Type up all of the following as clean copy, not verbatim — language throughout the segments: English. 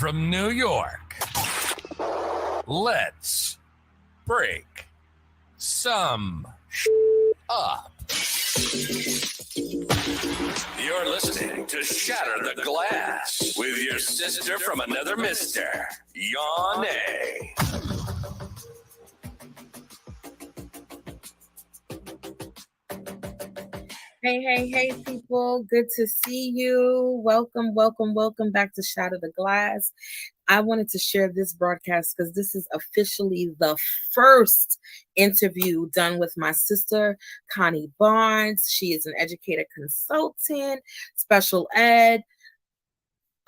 from New York. Let's break some up. You're listening to Shatter the Glass with your sister from another mister, Yane. Hey, people. Good to see you. Welcome back to Shatter the Glass. I wanted to share this broadcast because this is officially the first interview done with my sister, Connie Barnes. She is an educator consultant, special ed,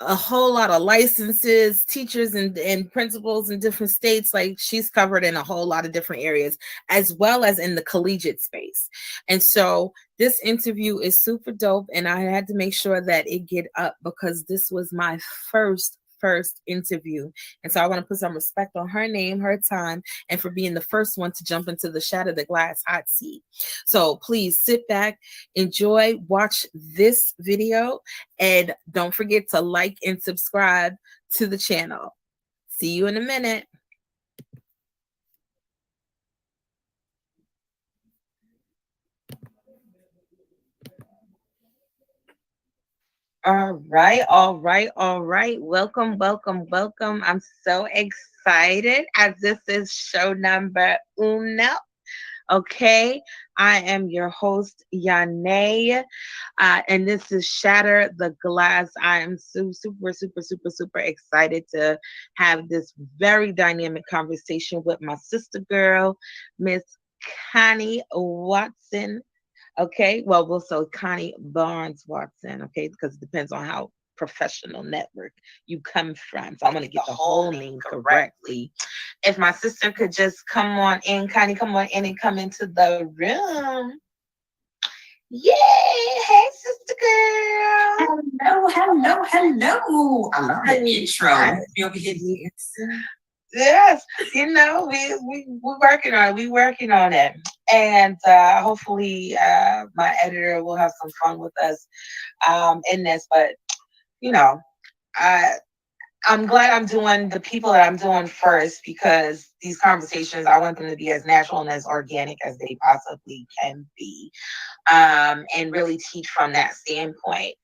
a whole lot of licenses, teachers and principals in different states. Like, she's covered in a whole lot of different areas, as well as in the collegiate space. And so this interview is super dope, and I had to make sure that it get up because this was my first interview. And so I want to put some respect on her name, her time, and for being the first one to jump into the Shatter the Glass hot seat. So please sit back, enjoy, watch this video, and don't forget to like and subscribe to the channel. See you in a minute. All right. Welcome. I'm so excited as this is show number uno. Okay, I am your host, Yane, and this is Shatter the Glass. I am super excited to have this very dynamic conversation with my sister girl, Miss Connie Watson. Okay, well, we'll say Connie Barnes Watson, okay, because it depends on how professional network you come from. So I'm going to get the whole name correctly. If my sister could just come on in, Connie, come on in and come into the room. Yay! Hey, sister girl. Hello. I love that intro. Yes, you know, we're working on it. We're working on it. And hopefully my editor will have some fun with us in this. But, you know, I'm glad I'm doing the people that I'm doing first, because these conversations, I want them to be as natural and as organic as they possibly can be, and really teach from that standpoint.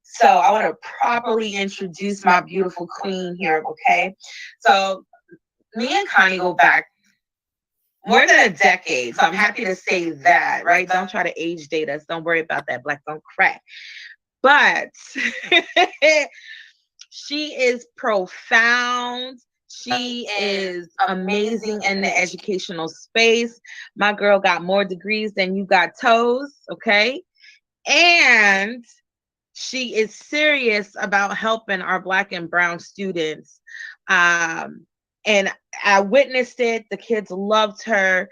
So I want to properly introduce my beautiful queen here, okay? So me and Connie go back more than a decade. So I'm happy to say that, right? Don't try to age date us. Don't worry about that. Black don't crack. But she is profound. She is amazing in the educational space. My girl got more degrees than you got toes, okay? And she is serious about helping our Black and brown students. And I witnessed it. The kids loved her.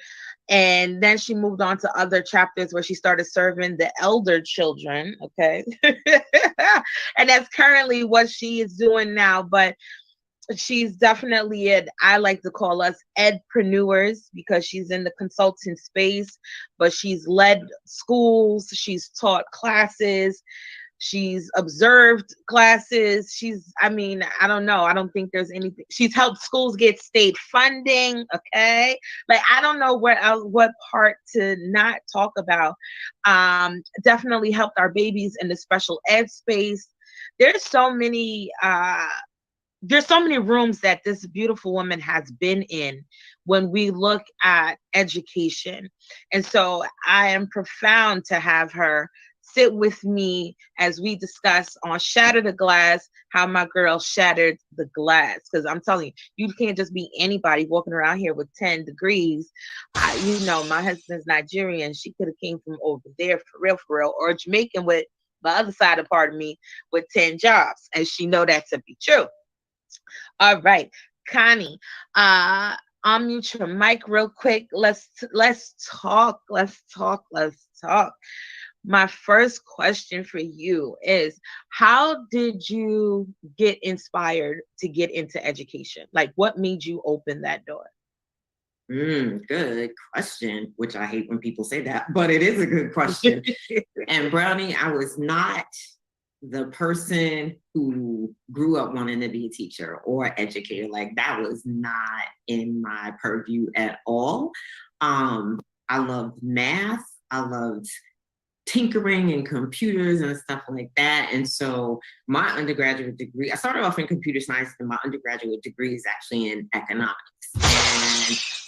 And then she moved on to other chapters where she started serving the elder children. Okay. And that's currently what she is doing now. But she's definitely I like to call us edpreneurs, because she's in the consulting space, but she's led schools, she's taught classes, she's observed classes. I don't know. I don't think there's anything. She's helped schools get state funding. Okay. Like, I don't know what part to not talk about. Definitely helped our babies in the special ed space. There's so many rooms that this beautiful woman has been in when we look at education. And so I am profound to have her sit with me as we discuss on Shatter the Glass, how my girl shattered the glass. Because I'm telling you can't just be anybody walking around here with 10 degrees. My husband's Nigerian. She could have came from over there for real, or Jamaican with the other side of part of me with 10 jobs. And she know that to be true. All right, Connie, unmute your mic real quick. Let's talk. My first question for you is, how did you get inspired to get into education? Like, what made you open that door? Good question, which I hate when people say that, but it is a good question. And Brownie, I was not the person who grew up wanting to be a teacher or educator. Like that was not in my purview at all. I loved math. I loved tinkering and computers and stuff like that. And so my undergraduate degree, I started off in computer science, and my undergraduate degree is actually in economics.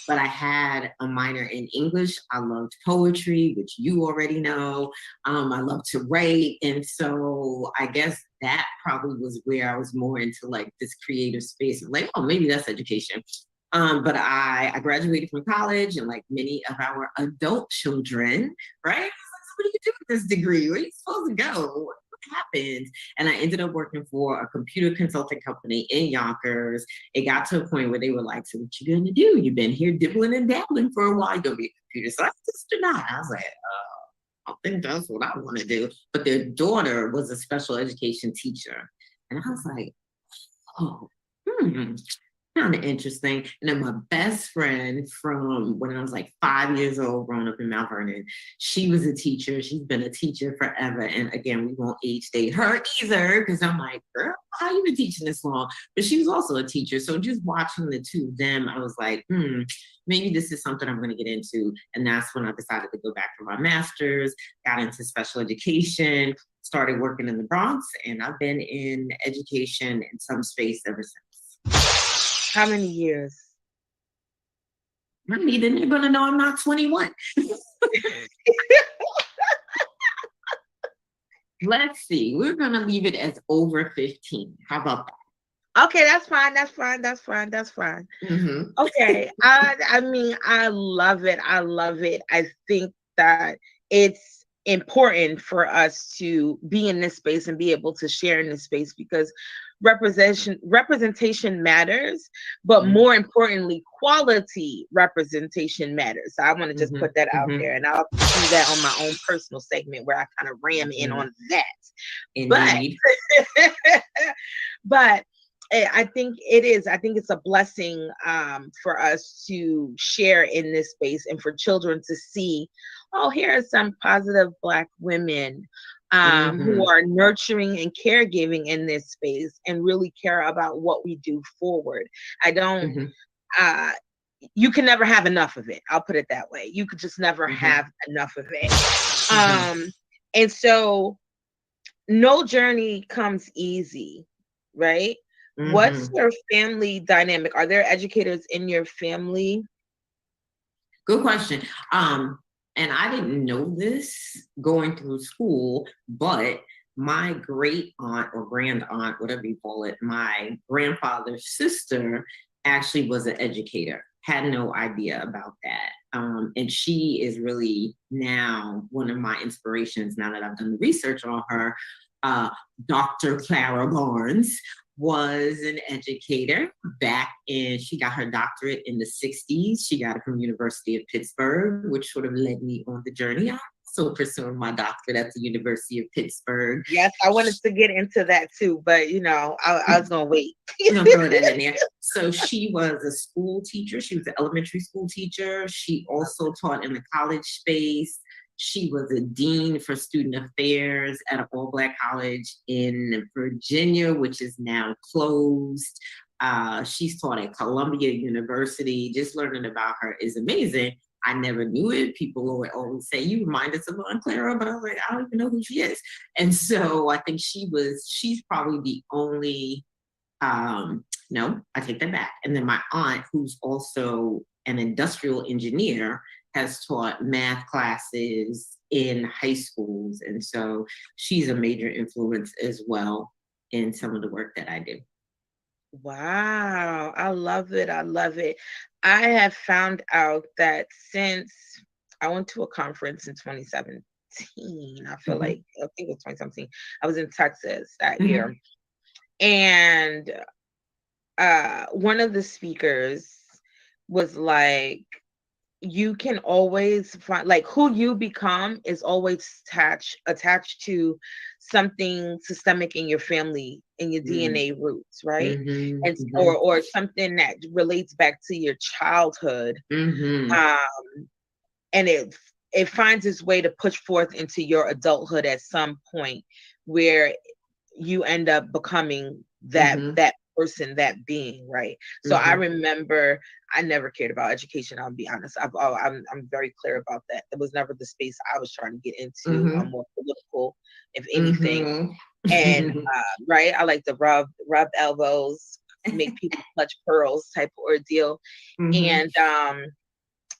But I had a minor in English. I loved poetry, which you already know. I love to write. And so I guess that probably was where I was more into like this creative space of like, oh, maybe that's education. But I graduated from college, and like many of our adult children, right? What do you do with this degree? Where are you supposed to go? What happened? And I ended up working for a computer consulting company in Yonkers. It got to a point where they were like, so what you gonna do? You've been here dibbling and dabbling for a while. You're gonna be a computer scientist or not? I was like, I think that's what I want to do. But their daughter was a special education teacher. And I was like, oh, kind of interesting. And then my best friend from when I was like 5 years old, growing up in Mount Vernon, she was a teacher. She's been a teacher forever. And again, we won't age date her either, because I'm like, girl, how you been teaching this long? But she was also a teacher. So just watching the two of them, I was like, maybe this is something I'm going to get into. And that's when I decided to go back for my master's, got into special education, started working in the Bronx, and I've been in education in some space ever since. How many years? Then you're gonna know I'm not 21. Let's see. We're gonna leave it as over 15. How about that? Okay, that's fine. Mm-hmm. Okay. I mean, I love it. I think that it's important for us to be in this space and be able to share in this space, because representation matters, but more importantly, quality representation matters. So I want to just put that out there, and I'll do that on my own personal segment where I kind of ram in on that. Indeed. But I think it's a blessing for us to share in this space, and for children to see, oh, here are some positive Black women who are nurturing and caregiving in this space and really care about what we do forward. You can never have enough of it. I'll put it that way. You could just never have enough of it. And so no journey comes easy, right? What's your family dynamic? Are there educators in your family? Good question. And I didn't know this going through school, but my great aunt or grand aunt, whatever you call it, my grandfather's sister actually was an educator. Had no idea about that. And she is really now one of my inspirations now that I've done the research on her. Dr. Clara Barnes was an educator she got her doctorate in the 60s. She got it from University of Pittsburgh, which sort of led me on the journey. I'm also pursuing my doctorate at the University of Pittsburgh. Yes, I wanted to get into that too, but I was gonna wait. I'm gonna throw that in there. So she was a school teacher. She was an elementary school teacher. She also taught in the college space. She was a dean for student affairs at an all-Black college in Virginia, which is now closed. She's taught at Columbia University. Just learning about her is amazing. I never knew it. People would always say, you remind us of Aunt Clara, but I was like, I don't even know who she is. And so I think she's probably the only, no, I take that back. And then my aunt, who's also an industrial engineer, has taught math classes in high schools. And so she's a major influence as well in some of the work that I do. Wow. I love it. I have found out that since I went to a conference in 2017, I think it was 2017. I was in Texas that year. And one of the speakers was like, you can always find, like, who you become is always attached to something systemic in your family, in your DNA roots, right? Or something that relates back to your childhood. And it finds its way to push forth into your adulthood at some point, where you end up becoming that person, that being, right? So I remember I never cared about education. I'll be honest. I'm very clear about that. It was never the space I was trying to get into. I'm more political, if anything. And right, I like to rub elbows, make people clutch pearls type of ordeal. And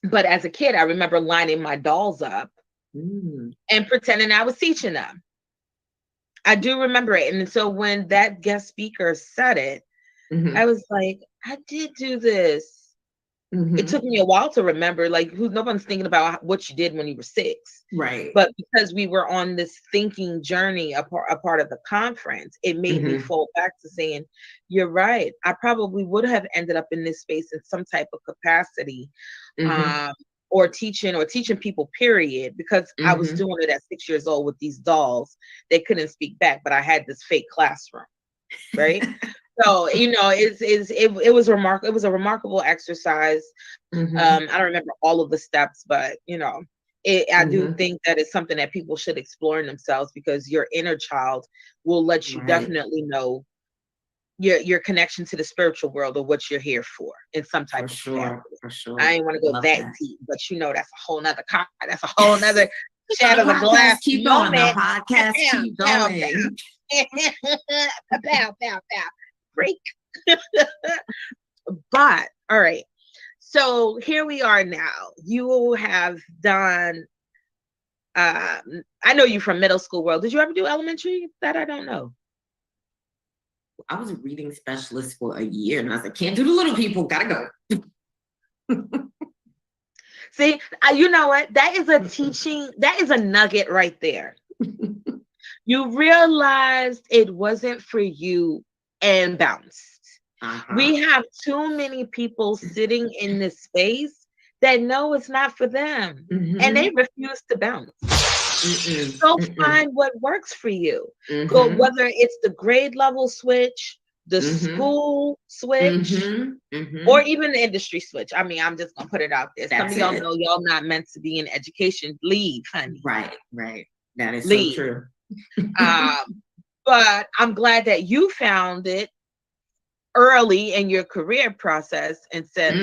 but as a kid, I remember lining my dolls up and pretending I was teaching them. I do remember it. And so when that guest speaker said it, I was like, I did do this. It took me a while to remember, like, no one's thinking about what you did when you were 6. Right. But because we were on this thinking journey, a part of the conference, it made me fall back to saying, you're right. I probably would have ended up in this space in some type of capacity, or teaching people, period, because I was doing it at 6 years old with these dolls. They couldn't speak back, but I had this fake classroom, right? So, you know, it was remarkable. It was a remarkable exercise. I don't remember all of the steps, but you know, I do think that it's something that people should explore in themselves, because your inner child will let you definitely know your connection to the spiritual world, or what you're here for in some type of capacity. For sure. I ain't want to go that deep, but you know, that's a whole nother that's a whole nother Shatter the Glass. Keep going. The podcast keep going. Pow, pow, pow. Break. But all right, so here we are now. You have done I know you from middle school world. Did you ever do elementary? That I don't know. I was a reading specialist for a year, and I was like, can't do the little people, gotta go. See, you know what, that is a teaching, that is a nugget right there. You realized it wasn't for you and bounced. We have too many people sitting in this space that know it's not for them, and they refuse to bounce. Go find what works for you. Go, whether it's the grade level switch, the school switch, or even the industry switch. I mean, I'm just gonna put it out there. Some of y'all know y'all not meant to be in education. Leave, honey. Right. That is so true. But I'm glad that you found it early in your career process and said,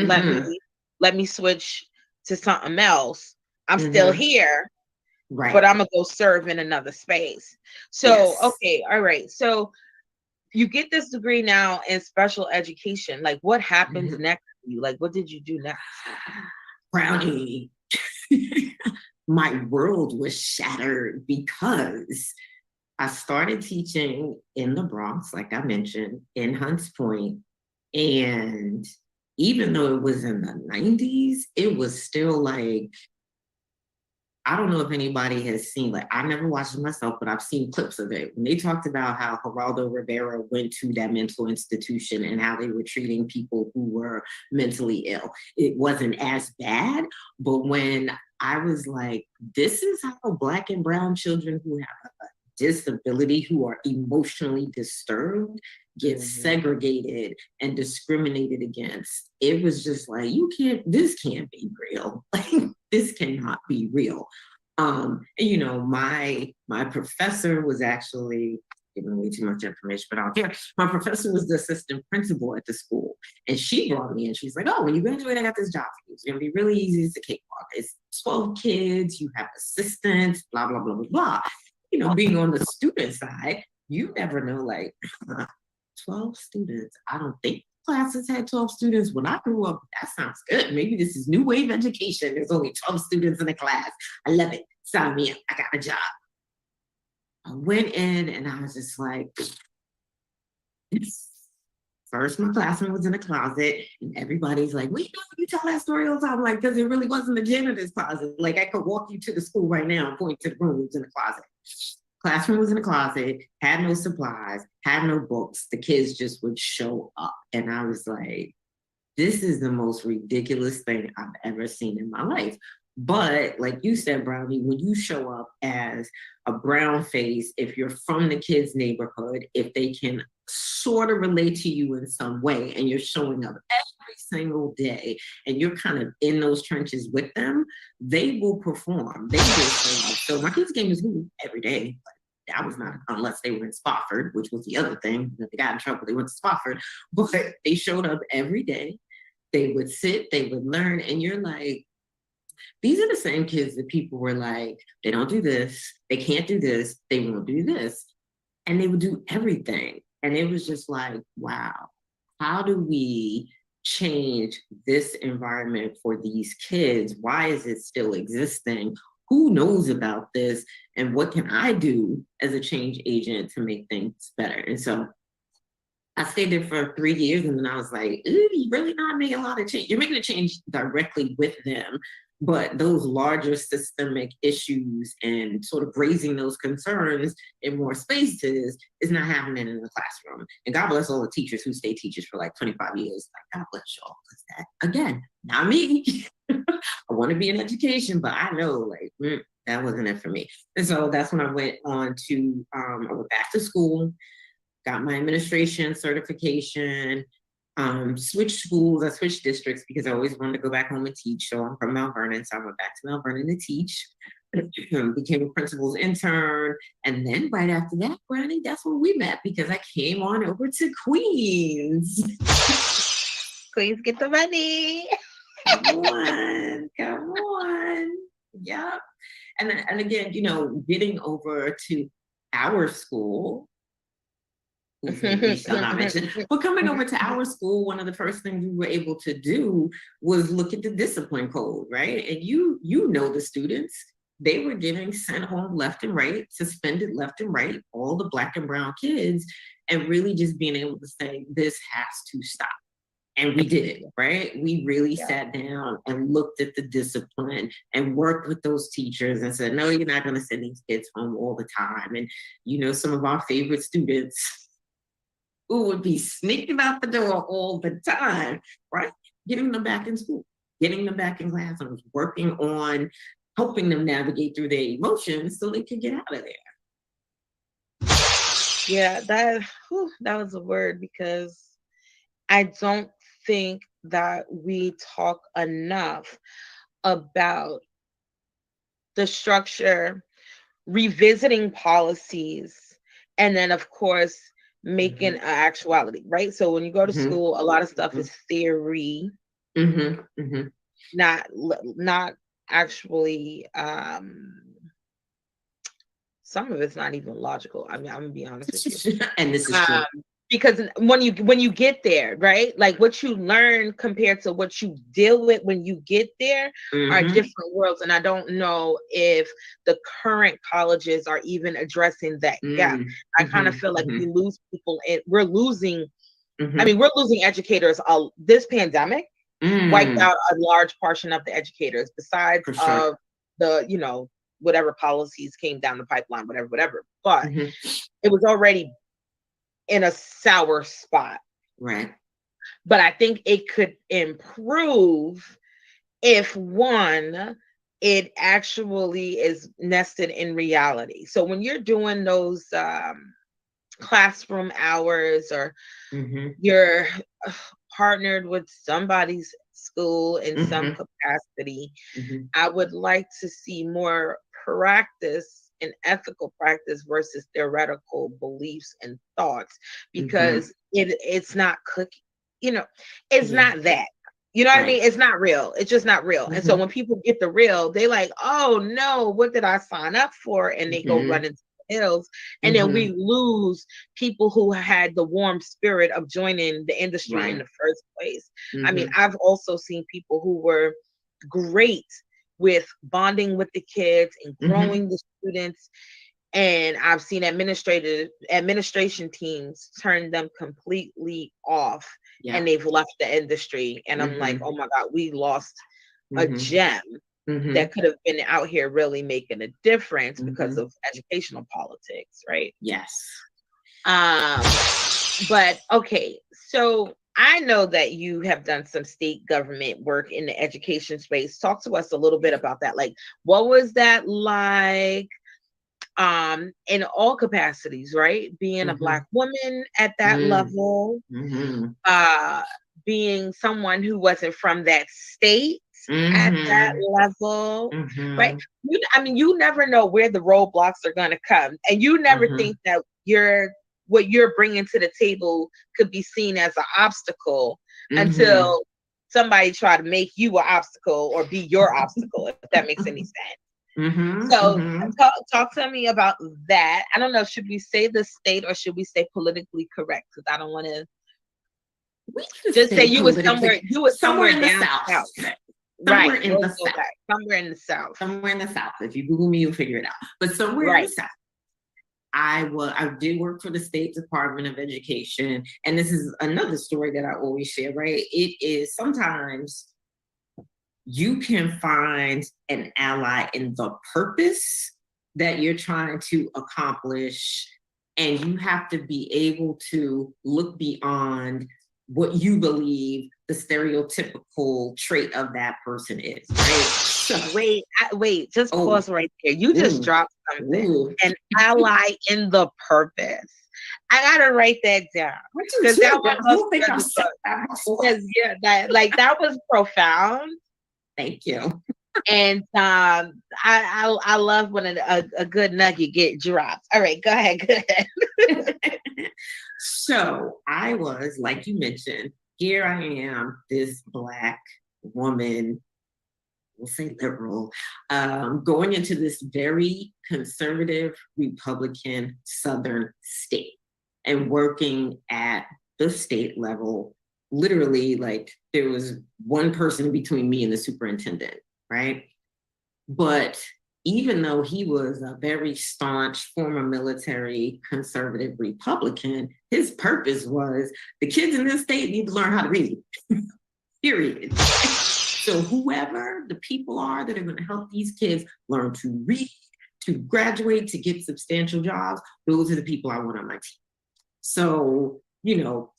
let me switch to something else. I'm still here, but I'm gonna go serve in another space. So okay, all right. So you get this degree now in special education. Like, what happens next for you? Like, what did you do next? Brownie. My world was shattered, because I started teaching in the Bronx, like I mentioned, in Hunts Point. And even though it was in the 90s, it was still like, I don't know if anybody has seen, like, I never watched it myself, but I've seen clips of it. When they talked about how Geraldo Rivera went to that mental institution and how they were treating people who were mentally ill, it wasn't as bad. But when I was like, this is how Black and brown children who have a disability, who are emotionally disturbed, get segregated and discriminated against. It was just like, this can't be real. Like, this cannot be real. And, you know, my professor was actually giving way too much information, but I don't care. My professor was the assistant principal at the school, and she brought me in. She's like, oh, when you graduate, I got this job for you. It's gonna be really easy. It's a cakewalk. It's 12 kids, you have assistants, blah, blah, blah, blah, blah. You know, being on the student side, you never know, like, 12 students. I don't think classes had 12 students when I grew up. That sounds good. Maybe this is new wave education. There's only 12 students in a class. I love it. Sign me up. I got a job. I went in and I was just like, first my classroom was in a closet, and everybody's like, we know you tell that story all the time. Like, because it really wasn't the janitor's closet. Like, I could walk you to the school right now and point to the room. It was in the closet. Classroom was in a closet, had no supplies, had no books. The kids just would show up. And I was like, this is the most ridiculous thing I've ever seen in my life. But like you said, Brownie, when you show up as a brown face, if you're from the kids' neighborhood, if they can sort of relate to you in some way, and you're showing up every single day, and you're kind of in those trenches with them, they will perform. They will show up. So my kids' game is every day. I was not, unless they were in Spofford, which was the other thing that they got in trouble. They went to Spofford, but they showed up every day. They would sit, they would learn, and you're like, these are the same kids that people were like, they don't do this, they can't do this, they won't do this. And they would do everything. And it was just like, wow, how do we change this environment for these kids? Why is it still existing? Who knows about this? And what can I do as a change agent to make things better? And so I stayed there for 3 years, and then I was like, ooh, you're really not making a lot of change. You're making a change directly with them, but those larger systemic issues and sort of raising those concerns in more spaces is not happening in the classroom. And God bless all the teachers who stay teachers for like 25 years. Like, God bless y'all, because that, again, not me. I want to be in education, but I know like that wasn't it for me. And so that's when I went on to, I went back to school, got my administration certification, switched schools, I switched districts because I always wanted to go back home and teach. So I'm from Mount Vernon, so I went back to Mount Vernon to teach, became a principal's intern. And then right after that, Brownie, that's when we met because I came on over to Queens. Queens, get the money. Come on. Yeah. And again, you know, getting over to our school, we shall not mention, but coming over to our school, one of the first things we were able to do was look at the discipline code, right? And you know the students, they were getting sent home left and right, suspended left and right, all the Black and brown kids, and really just being able to say, this has to stop. And we did it, right? We really sat down and looked at the discipline and worked with those teachers and said, no, you're not going to send these kids home all the time. And, you know, some of our favorite students who would be sneaking out the door all the time, right? Getting them back in school, getting them back in classrooms, working on helping them navigate through their emotions so they could get out of there. Yeah, that was a word, because I don't think that we talk enough about the structure, revisiting policies, and then of course making an actuality, right? So when you go to school, a lot of stuff is theory, not actually some of it's not even logical. I mean, I'm gonna be honest with you. And this is true. Because when you get there, right, like what you learn compared to what you deal with when you get there are different worlds. And I don't know if the current colleges are even addressing that gap. I kind of feel like we lose people, and we're losing, I mean, we're losing educators. This pandemic wiped out a large portion of the educators, besides of the, you know, whatever policies came down the pipeline, whatever. But it was already in a sour spot. Right. But I think it could improve if, one, it actually is nested in reality. So when you're doing those classroom hours, or you're partnered with somebody's school in some capacity, I would like to see more practice and ethical practice versus theoretical beliefs and thoughts, because it's not cookie, you know, it's not that, you know what I mean? It's not real. It's just not real. And so when people get the real, they like, oh no, what did I sign up for? And they go run into the hills. And then we lose people who had the warm spirit of joining the industry in the first place. I mean, I've also seen people who were great with bonding with the kids and growing the students. And I've seen administration teams turn them completely off, and they've left the industry. And I'm like, oh my God, we lost a gem that could have been out here really making a difference because of educational politics, right? Yes. But okay, so I know that you have done some state government work in the education space. Talk to us a little bit about that. Like, what was that like? In all capacities, right? Being a Black woman at that level, being someone who wasn't from that state, at that level, right? You never know where the roadblocks are going to come, and you never think that what you're bringing to the table could be seen as an obstacle until somebody try to make you an obstacle or be your obstacle, if that makes any sense. Talk to me about that. I don't know, should we say the state or should we say politically correct? Because I don't want to just say you were somewhere in the South. Somewhere in the South. Somewhere in the South. Somewhere in the South. If you Google me, you'll figure it out. But somewhere in the South. I did work for the State Department of Education. And this is another story that I always share, right? It is sometimes you can find an ally in the purpose that you're trying to accomplish. And you have to be able to look beyond what you believe the stereotypical trait of that person is, right? So, wait, just pause right there. You just dropped something. An ally in the purpose. I gotta write that down. Because that was profound. Thank you. And I love when a good nugget get dropped. All right, go ahead. So I was, like you mentioned, here I am, this Black woman, we'll say liberal, going into this very conservative Republican Southern state and working at the state level. Literally, like, there was one person between me and the superintendent, right? But even though he was a very staunch former military conservative Republican, his purpose was the kids in this state need to learn how to read, period. So whoever the people are that are going to help these kids learn to read, to graduate, to get substantial jobs, those are the people I want on my team. So,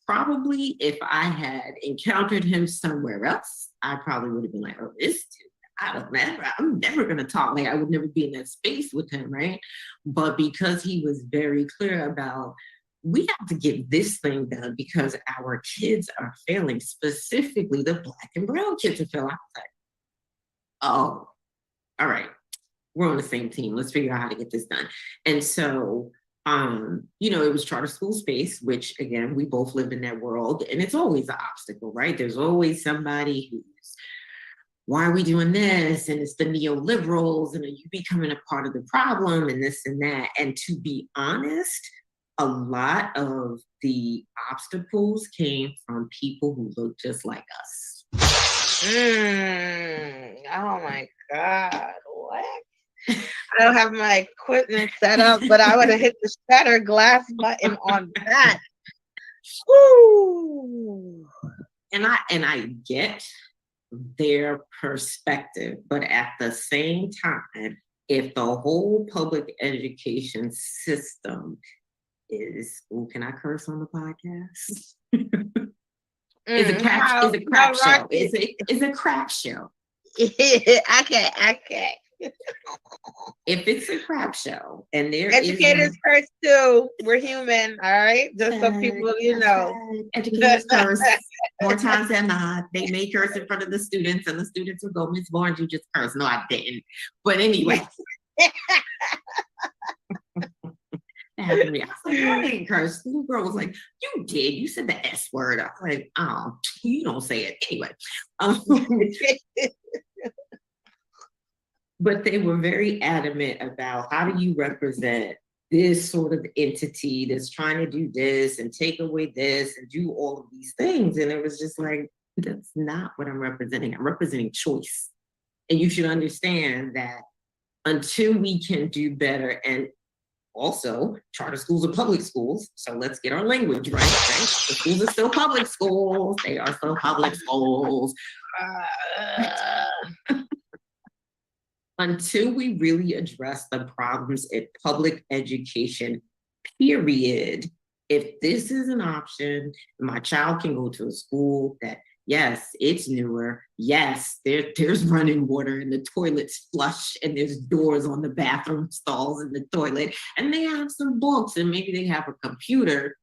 probably if I had encountered him somewhere else, I probably would have been like, oh, this dude, I'm never going to talk. Like, I would never be in that space with him, right? But because he was very clear about, we have to get this thing done because our kids are failing, specifically the Black and brown kids are failing. I was like, oh, all right, we're on the same team. Let's figure out how to get this done. And so, it was charter school space, which again, we both live in that world, and it's always an obstacle, right? There's always somebody who's, why are we doing this? And it's the neoliberals, and are you becoming a part of the problem, and this and that. And to be honest, a lot of the obstacles came from people who look just like us. Oh my God, what? I don't have my equipment set up, but I would have hit the shatter glass button on that. Woo! And I get their perspective, but at the same time, if the whole public education system is, can I curse on the podcast? Is a crap show. Is a crap show. I can't. If it's a crap show and there educators curse too, we're human, all right? Just so people educators curse more times than not. They may curse in front of the students, and the students will go, Miss Barnes, you just cursed. No, I didn't. But anyway. That happened to me. I was like, I didn't curse. The little girl was like, you did. You said the S word. I was like, oh, you don't say it anyway. But they were very adamant about, how do you represent this sort of entity that's trying to do this and take away this and do all of these things. And it was just like, that's not what I'm representing. I'm representing choice. And you should understand that until we can do better, and also charter schools are public schools, so let's get our language right? The schools are still public schools. They are still public schools. Until we really address the problems in public education, period, if this is an option, my child can go to a school that, yes, it's newer. Yes, there's running water and the toilet's flush and there's doors on the bathroom stalls in the toilet, and they have some books and maybe they have a computer.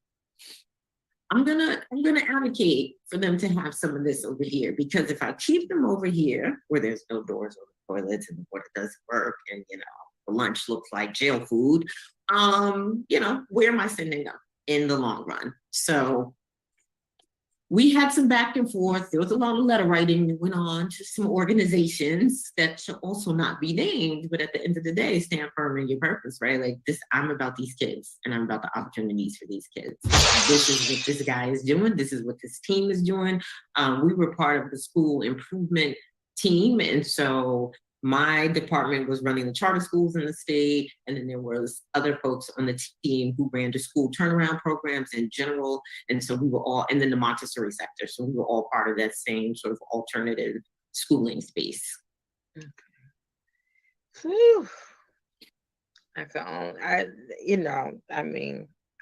I'm gonna advocate for them to have some of this over here, because if I keep them over here where there's no doors or toilets and the water doesn't work, and the lunch looks like jail food, where am I sending them in the long run? So we had some back and forth. There was a lot of letter writing that went on to some organizations that should also not be named, but at the end of the day, stand firm in your purpose, right? Like this, I'm about these kids and I'm about the opportunities for these kids. This is what this guy is doing. This is what this team is doing. We were part of the school improvement team. And so my department was running the charter schools in the state, and then there was other folks on the team who ran the school turnaround programs in general. And so we were all, and then the Montessori sector. So we were all part of that same sort of alternative schooling space. Okay. Whew. I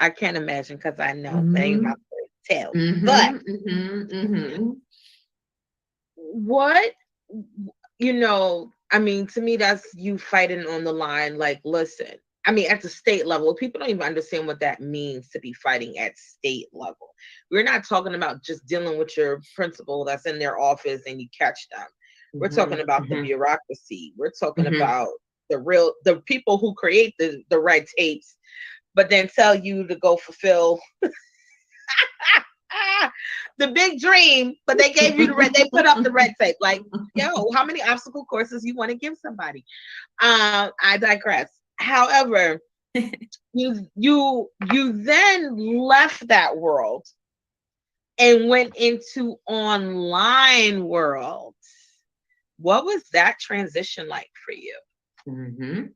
can't imagine, because I know they ain't my tell. But what, to me, that's you fighting on the line. Like, listen, at the state level, people don't even understand what that means to be fighting at state level. We're not talking about just dealing with your principal that's in their office and you catch them. We're talking about the bureaucracy. We're talking about the people who create the red tapes, but then tell you to go fulfill the big dream, but they gave you they put up the red tape. Like, yo, how many obstacle courses you want to give somebody? I digress. However, you then left that world and went into online world. What was that transition like for you?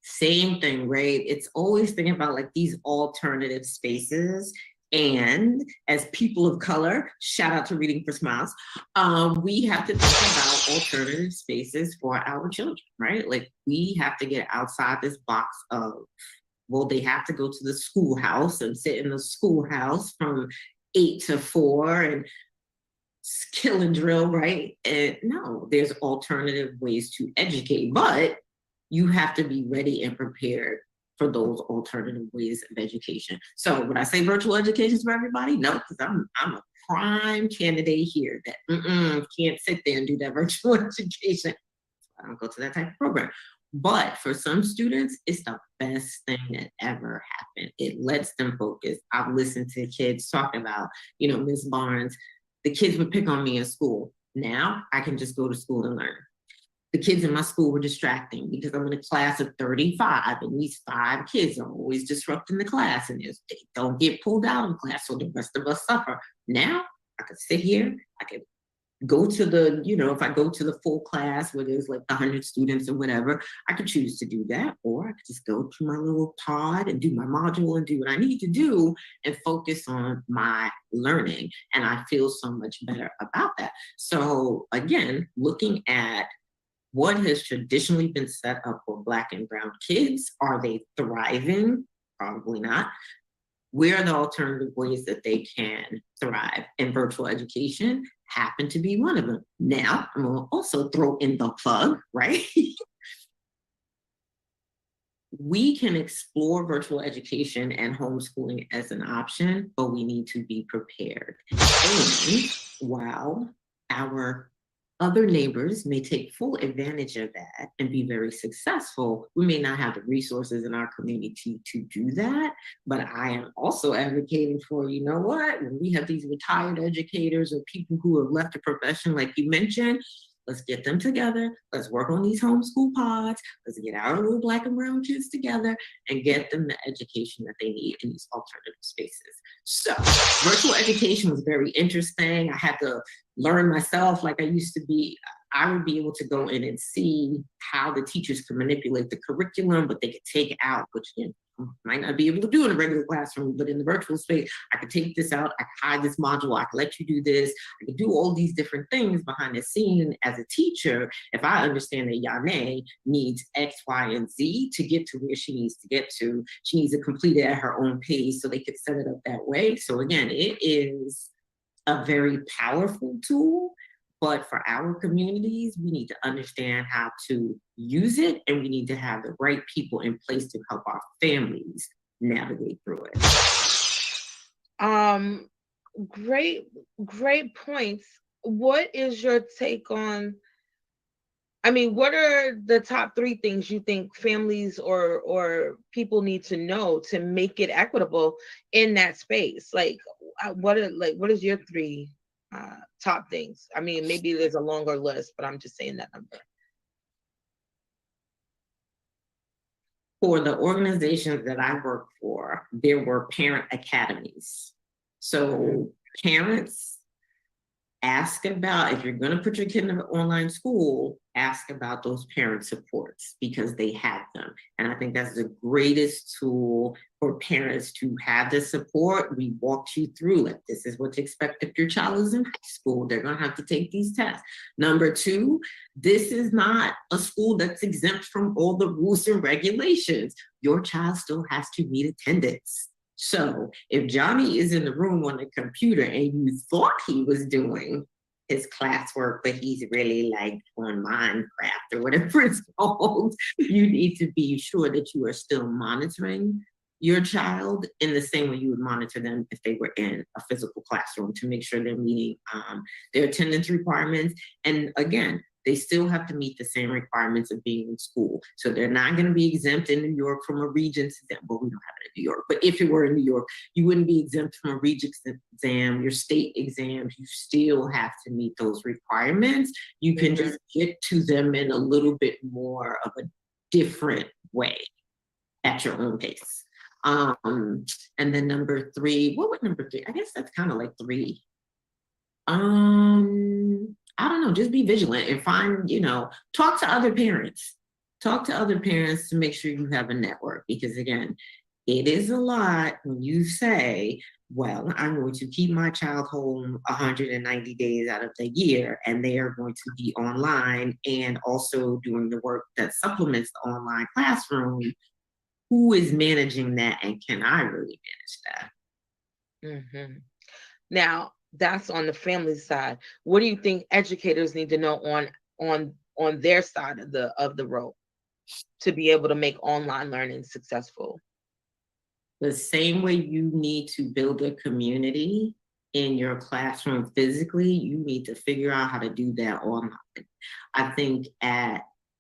Same thing, right? It's always thinking about like these alternative spaces. And as people of color, shout out to Reading for Smiles, we have to think about alternative spaces for our children, right? Like we have to get outside this box of, well, they have to go to the schoolhouse and sit in the schoolhouse from 8 to 4 and kill and drill, right? And no, there's alternative ways to educate, but you have to be ready and prepared for those alternative ways of education. So would I say virtual education is for everybody? No, because I'm a prime candidate here that can't sit there and do that virtual education. I don't go to that type of program. But for some students, it's the best thing that ever happened. It lets them focus. I've listened to kids talking about, Ms. Barnes, the kids would pick on me in school. Now I can just go to school and learn. The kids in my school were distracting because I'm in a class of 35 and these 5 kids are always disrupting the class, and they don't get pulled out of class, so the rest of us suffer. Now I could sit here, I could go to the, if I go to the full class where there's like 100 students or whatever, I could choose to do that, or I could just go to my little pod and do my module and do what I need to do and focus on my learning. And I feel so much better about that. So again, looking at what has traditionally been set up for Black and Brown kids, are they thriving? Probably not. Where are the alternative ways that they can thrive? And virtual education happened to be one of them. Now, I'm going to also throw in the plug, right? We can explore virtual education and homeschooling as an option, but we need to be prepared. And while our other neighbors may take full advantage of that and be very successful, we may not have the resources in our community to do that. But I am also advocating for, when we have these retired educators or people who have left the profession, like you mentioned, let's get them together. Let's work on these homeschool pods. Let's get our little Black and brown kids together and get them the education that they need in these alternative spaces. So virtual education was very interesting. I had to learn myself like I used to be. I would be able to go in and see how the teachers could manipulate the curriculum, but they could take out, which might not be able to do in a regular classroom, but in the virtual space, I could take this out, I could hide this module, I could let you do this, I could do all these different things behind the scene as a teacher. If I understand that Yane needs X, Y, and Z to get to where she needs to get to, she needs to complete it at her own pace, so they could set it up that way. So again, it is a very powerful tool. But for our communities, we need to understand how to use it, and we need to have the right people in place to help our families navigate through it. great points. What is your take on, I mean, what are the top three things you think families or people need to know to make it equitable in that space? Like, what is your three top things? I mean, maybe there's a longer list, but I'm just saying that number. For the organizations that I work for, there were parent academies. So parents, ask about, if you're going to put your kid in an online school, ask about those parent supports because they have them. And I think that's the greatest tool for parents to have the support. We walked you through it. This is what to expect if your child is in high school. They're going to have to take these tests. Number two, this is not a school that's exempt from all the rules and regulations. Your child still has to meet attendance. So if Johnny is in the room on the computer and you thought he was doing his classwork, but he's really like on Minecraft or whatever it's called, you need to be sure that you are still monitoring your child in the same way you would monitor them if they were in a physical classroom to make sure they're meeting their attendance requirements. And again, they still have to meet the same requirements of being in school. So they're not going to be exempt in New York from a Regents exam. Well, we don't have it in New York, but if it were in New York, you wouldn't be exempt from a Regents exam, your state exams, you still have to meet those requirements. You can just get to them in a little bit more of a different way at your own pace. And then number three, what would number three? I guess that's kind of like three. I don't know, just be vigilant and find, talk to other parents. Talk to other parents to make sure you have a network because again, it is a lot when you say, well, I'm going to keep my child home 190 days out of the year and they are going to be online and also doing the work that supplements the online classroom. Who is managing that and can I really manage that? Mm-hmm. Now, that's on the family side. What do you think educators need to know on their side of the road to be able to make online learning successful? The same way you need to build a community in your classroom physically, you need to figure out how to do that online. I think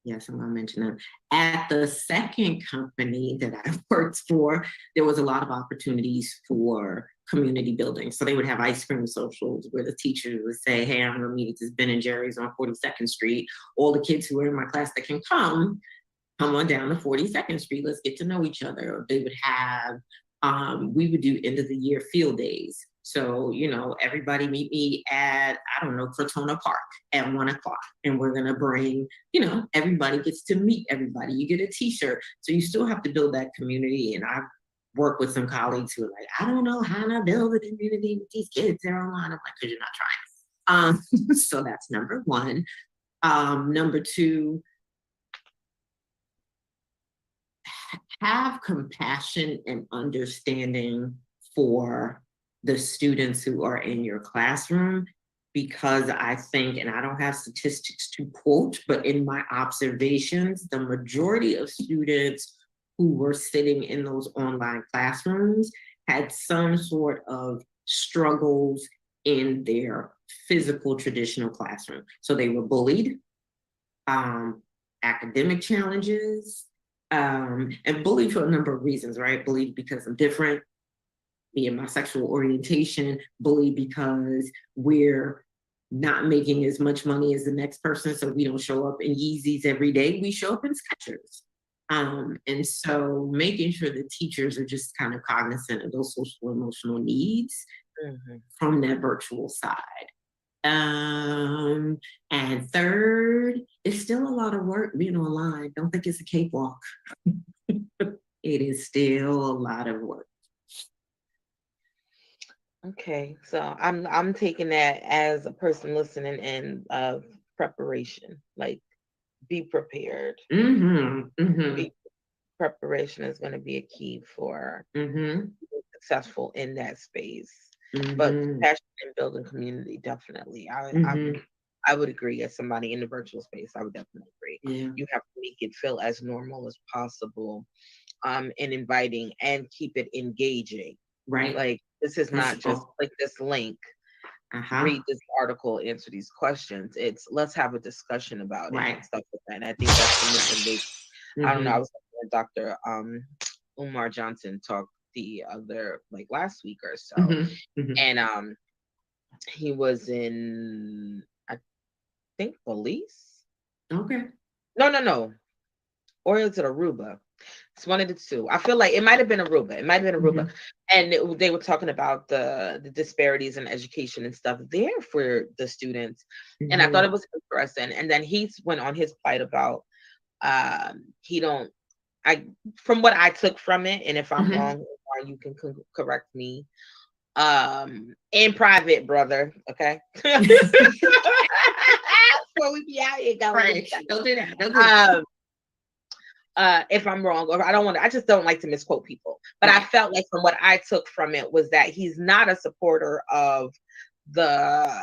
yes, I'm gonna mention them. At the second company that I worked for, there was a lot of opportunities for community building. So they would have ice cream socials where the teachers would say, hey, I'm gonna meet at this Ben and Jerry's on 42nd Street. All the kids who are in my class that can come on down to 42nd Street. Let's get to know each other. Or they would have, we would do end of the year field days. So, everybody meet me at, I don't know, Crotona Park at 1:00. And we're going to bring, everybody gets to meet everybody. You get a t-shirt. So you still have to build that community. And I've worked with some colleagues who are like, I don't know how to build a community with these kids. They're online. I'm like, because you're not trying. So that's number one. Number two, have compassion and understanding for the students who are in your classroom, because I think, and I don't have statistics to quote, but in my observations, the majority of students who were sitting in those online classrooms had some sort of struggles in their physical traditional classroom. So they were bullied, academic challenges, and bullied for a number of reasons, right? Bullied because I'm different, me and my sexual orientation, bullied because we're not making as much money as the next person, so we don't show up in Yeezys every day, we show up in Skechers. And so making sure the teachers are just kind of cognizant of those social emotional needs from that virtual side. And third, it's still a lot of work being online. Don't think it's a cakewalk. It is still a lot of work. Okay, so I'm taking that as a person listening in of preparation, like be prepared. Preparation is going to be a key for being successful in that space. But compassion and building community, definitely. I would agree. As somebody in the virtual space, I would definitely agree. Yeah. You have to make it feel as normal as possible, and inviting, and keep it engaging. Right. Like, this is not just Principle. click this link, read this article, answer these questions. It's let's have a discussion about it Right. and stuff like that. And I think that's the missing link. I don't know. I was listening to Dr. Umar Johnson talk the other like last week or so, and he was in I think Belize. Okay. No, or is it Aruba? It's one of the two. I feel like it might have been Aruba. It might have been Aruba. And they were talking about the disparities in education and stuff there for the students. And I thought it was interesting. And then he went on his plight about he don't I from what I took from it, and if I'm wrong, you can correct me in private, brother. Okay. Before we be out here going. Right. Don't do that. Don't do that. If I'm wrong, or I don't want to, I just don't like to misquote people. But I felt like from what I took from it was that he's not a supporter of the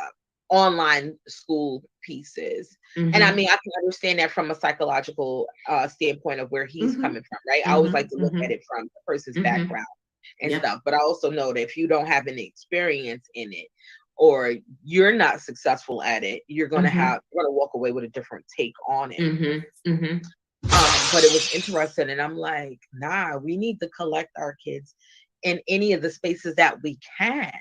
online school pieces. And I mean, I can understand that from a psychological standpoint of where he's coming from, right? I always like to look at it from the person's background and stuff. But I also know that if you don't have any experience in it, or you're not successful at it, you're gonna walk away with a different take on it. But it was interesting, and I'm like, nah, we need to collect our kids in any of the spaces that we can.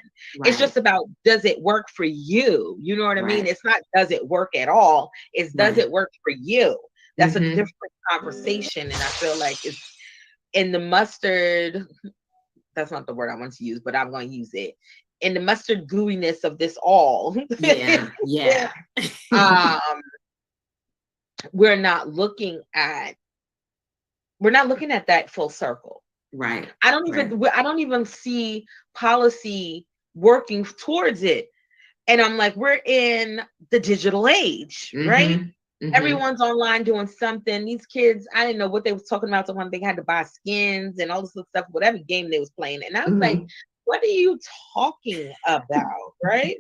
It's just about, does it work for you? You know what I mean? It's not does it work at all. It's does it work for you? That's a different conversation. And I feel like it's in the mustard. That's not the word I want to use, but I'm going to use it. In the mustard gooiness of this all. We're not looking at that full circle. Right. I don't even see policy working towards it. And I'm like, we're in the digital age, right? Everyone's online doing something. These kids, I didn't know what they was talking about. The one they had to buy skins and all this stuff, whatever game they was playing. And I was like, what are you talking about, right?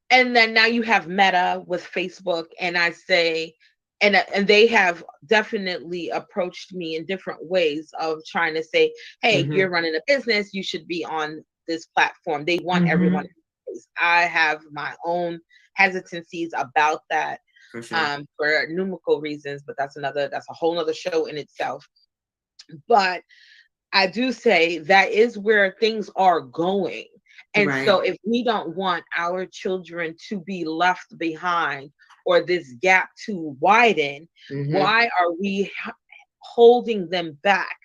And then now you have Meta with Facebook, and I say, and they have definitely approached me in different ways of trying to say, hey, you're running a business, you should be on this platform. They want everyone. I have my own hesitancies about that for numerical reasons, but that's a whole nother show in itself. But I do say that is where things are going. And so if we don't want our children to be left behind or this gap to widen, why are we holding them back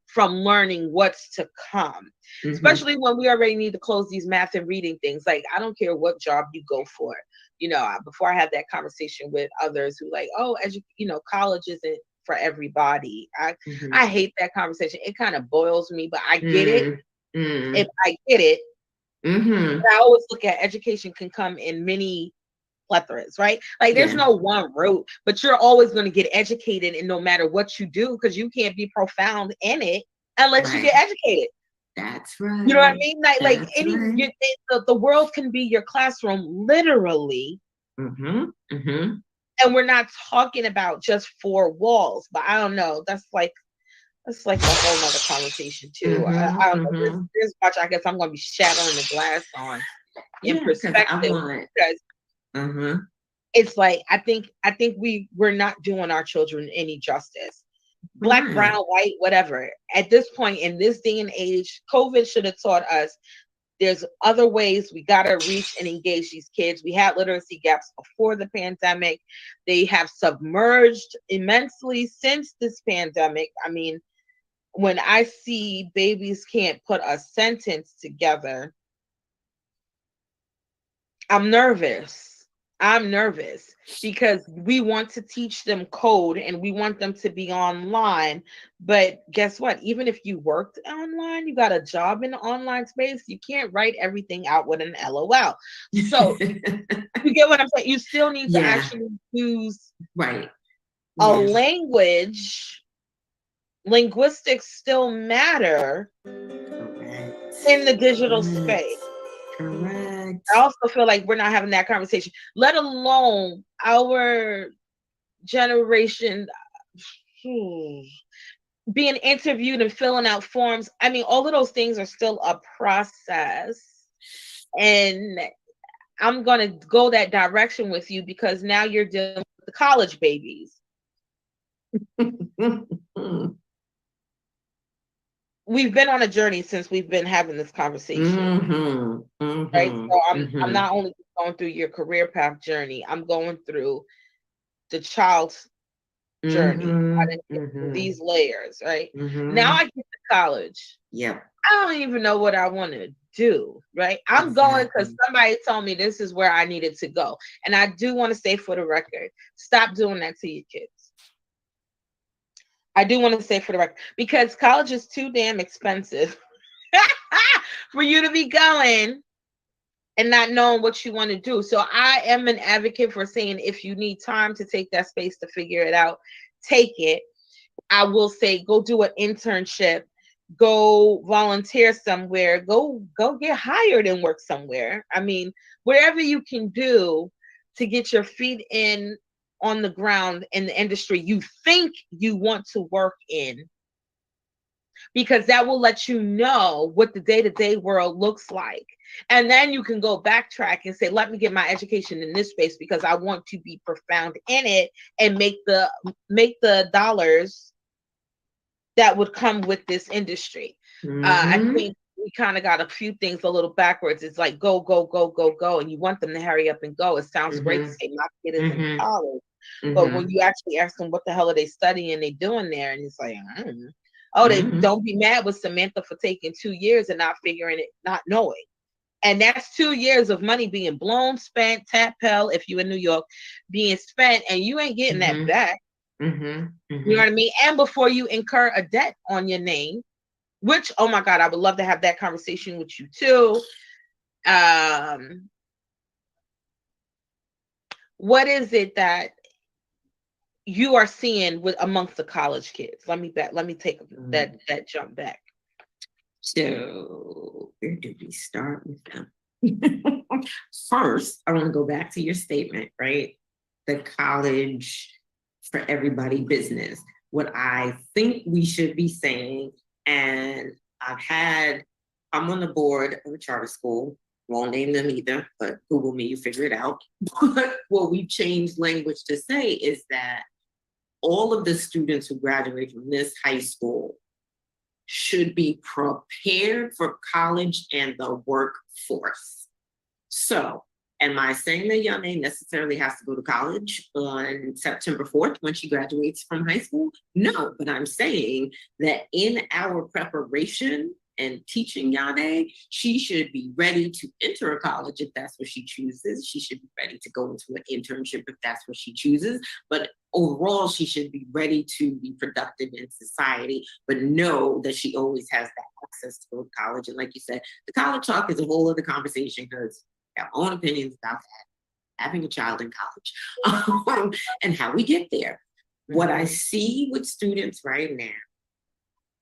from learning what's to come? Especially when we already need to close these math and reading things. Like, I don't care what job you go for. You know, before I had that conversation with others who like, oh, college isn't for everybody. I hate that conversation. It kind of boils me, but I get it. If I get it, but I always look at education can come in many plethoras, right? Like there's no one route, but you're always going to get educated, and no matter what you do, because you can't be profound in it unless you get educated. That's right. You know what I mean? The world can be your classroom, literally. And we're not talking about just four walls, but I don't know. That's like a whole nother conversation too. I don't know. There's much I guess I'm going to be shattering the glass on in perspective because it's like I think we're not doing our children any justice. Black, brown, white, whatever. At this point in this day and age, COVID should have taught us there's other ways we got to reach and engage these kids. We had literacy gaps before the pandemic. They have submerged immensely since this pandemic. I mean, when I see babies can't put a sentence together, I'm nervous. Because we want to teach them code and we want them to be online. But guess what? Even if you worked online, you got a job in the online space, you can't write everything out with an LOL. So you get what I'm saying? You still need to actually use a language. Linguistics still matter in the digital space. Correct. I also feel like we're not having that conversation, let alone our generation. being interviewed and filling out forms. I mean, all of those things are still a process. And I'm going to go that direction with you because now you're dealing with the college babies. We've been on a journey since we've been having this conversation. Right? So I'm not only going through your career path journey, I'm going through the child's journey. How to get through these layers, right? Now I get to college. Yep. I don't even know what I want to do, right? I'm going because somebody told me this is where I needed to go. And I do want to say for the record, stop doing that to your kids. I do want to say for the record, because college is too damn expensive for you to be going and not knowing what you want to do. So I am an advocate for saying if you need time to take that space to figure it out, take it. I will say go do an internship, go volunteer somewhere, go get hired and work somewhere. I mean, wherever you can do to get your feet in on the ground in the industry you think you want to work in, because that will let you know what the day-to-day world looks like. And then you can go backtrack and say, let me get my education in this space because I want to be profound in it and make the dollars that would come with this industry. I think we kind of got a few things a little backwards. It's like go, go, go, go, go. And you want them to hurry up and go. It sounds great to say my kid is in college. But when you actually ask them what the hell are they studying and they doing there, and it's like, oh, they don't be mad with Samantha for taking 2 years and not figuring it, not knowing. And that's 2 years of money being blown, spent, tap hell, if you in New York, being spent, and you ain't getting that back. You know what I mean? And before you incur a debt on your name, which, oh my God, I would love to have that conversation with you too. What is it that you are seeing with amongst the college kids? Let me take that jump back. So where did we start with them? First, I want to go back to your statement, right? The college for everybody business. What I think we should be saying, and I'm on the board of a charter school, won't name them either, but Google me, you figure it out. But what we've changed language to say is that all of the students who graduate from this high school should be prepared for college and the workforce. So, am I saying that young lady necessarily has to go to college on September 4th when she graduates from high school? No, but I'm saying that in our preparation and teaching Yane, she should be ready to enter a college if that's what she chooses. She should be ready to go into an internship if that's what she chooses. But overall, she should be ready to be productive in society, but know that she always has that access to go to college. And like you said, the college talk is a whole other conversation because I have my own opinions about that, having a child in college, and how we get there. What I see with students right now,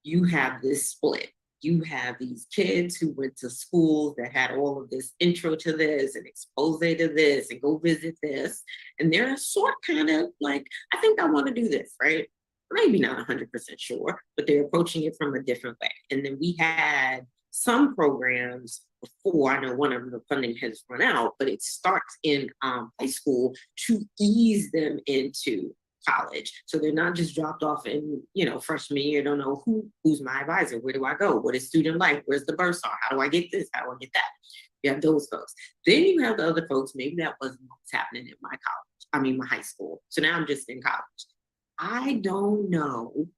you have this split. You have these kids who went to schools that had all of this intro to this and expose to this and go visit this. And they're sort kind of like, I think I want to do this, right? Maybe not 100% sure, but they're approaching it from a different way. And then we had some programs before, I know one of them, the funding has run out, but it starts in high school to ease them into college. So they're not just dropped off in, freshman year, don't know who's my advisor, where do I go, what is student life, where's the bursar, how do I get this, how do I get that? You have those folks. Then you have the other folks, maybe that wasn't what's happening in my high school. So now I'm just in college. I don't know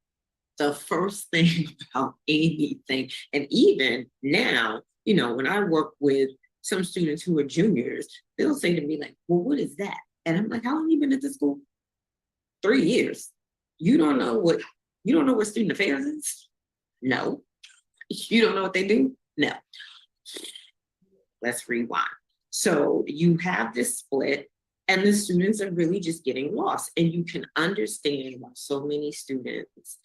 the first thing about anything. And even now, when I work with some students who are juniors, they'll say to me like, well, what is that? And I'm like, how long have you been at this school? 3 years. You don't know what student affairs is? No. You don't know what they do? No. Let's rewind. So you have this split and the students are really just getting lost. And you can understand why so many students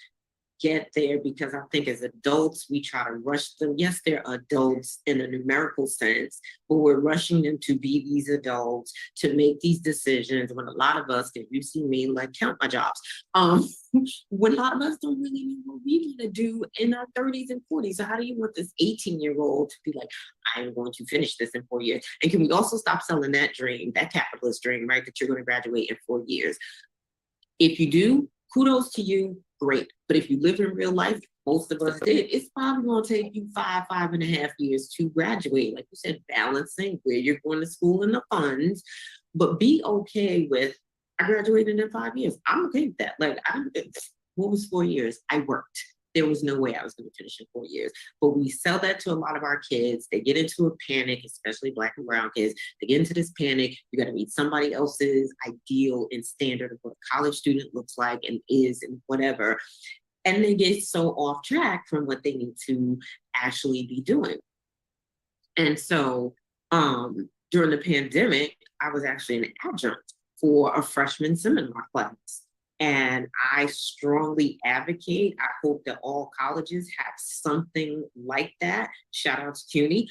get there because I think as adults, we try to rush them. Yes, they're adults in a numerical sense, but we're rushing them to be these adults, to make these decisions. When a lot of us, if you see me, like count my jobs, when a lot of us don't really know what we want to do in our 30s and 40s. So how do you want this 18-year-old to be like, I'm going to finish this in 4 years? And can we also stop selling that dream, that capitalist dream, right? That you're going to graduate in 4 years. If you do, kudos to you, great. But if you live in real life, most of us did, it's probably going to take you 5.5 years to graduate. Like you said, balancing where you're going to school and the funds, but be okay with, I graduated in 5 years. I'm okay with that. Like, what was 4 years? I worked. There was no way I was going to finish in 4 years. But we sell that to a lot of our kids. They get into a panic, especially Black and brown kids. They get into this panic. You got to meet somebody else's ideal and standard of what a college student looks like and is and whatever. And they get so off track from what they need to actually be doing. And so during the pandemic, I was actually an adjunct for a freshman seminar class. And I strongly advocate, I hope that all colleges have something like that. Shout out to CUNY.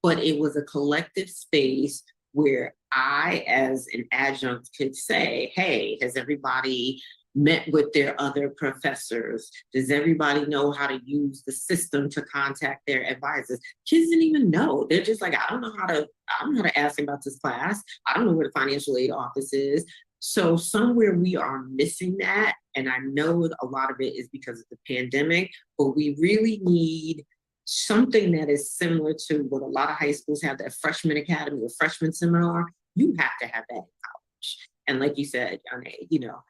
But it was a collective space where I, as an adjunct, could say, hey, has everybody met with their other professors? Does everybody know how to use the system to contact their advisors? Kids didn't even know. They're just like, I don't know how to ask about this class. I don't know where the financial aid office is. So somewhere we are missing that. And I know a lot of it is because of the pandemic, but we really need something that is similar to what a lot of high schools have, that freshman academy or freshman seminar. You have to have that in college. And like you said,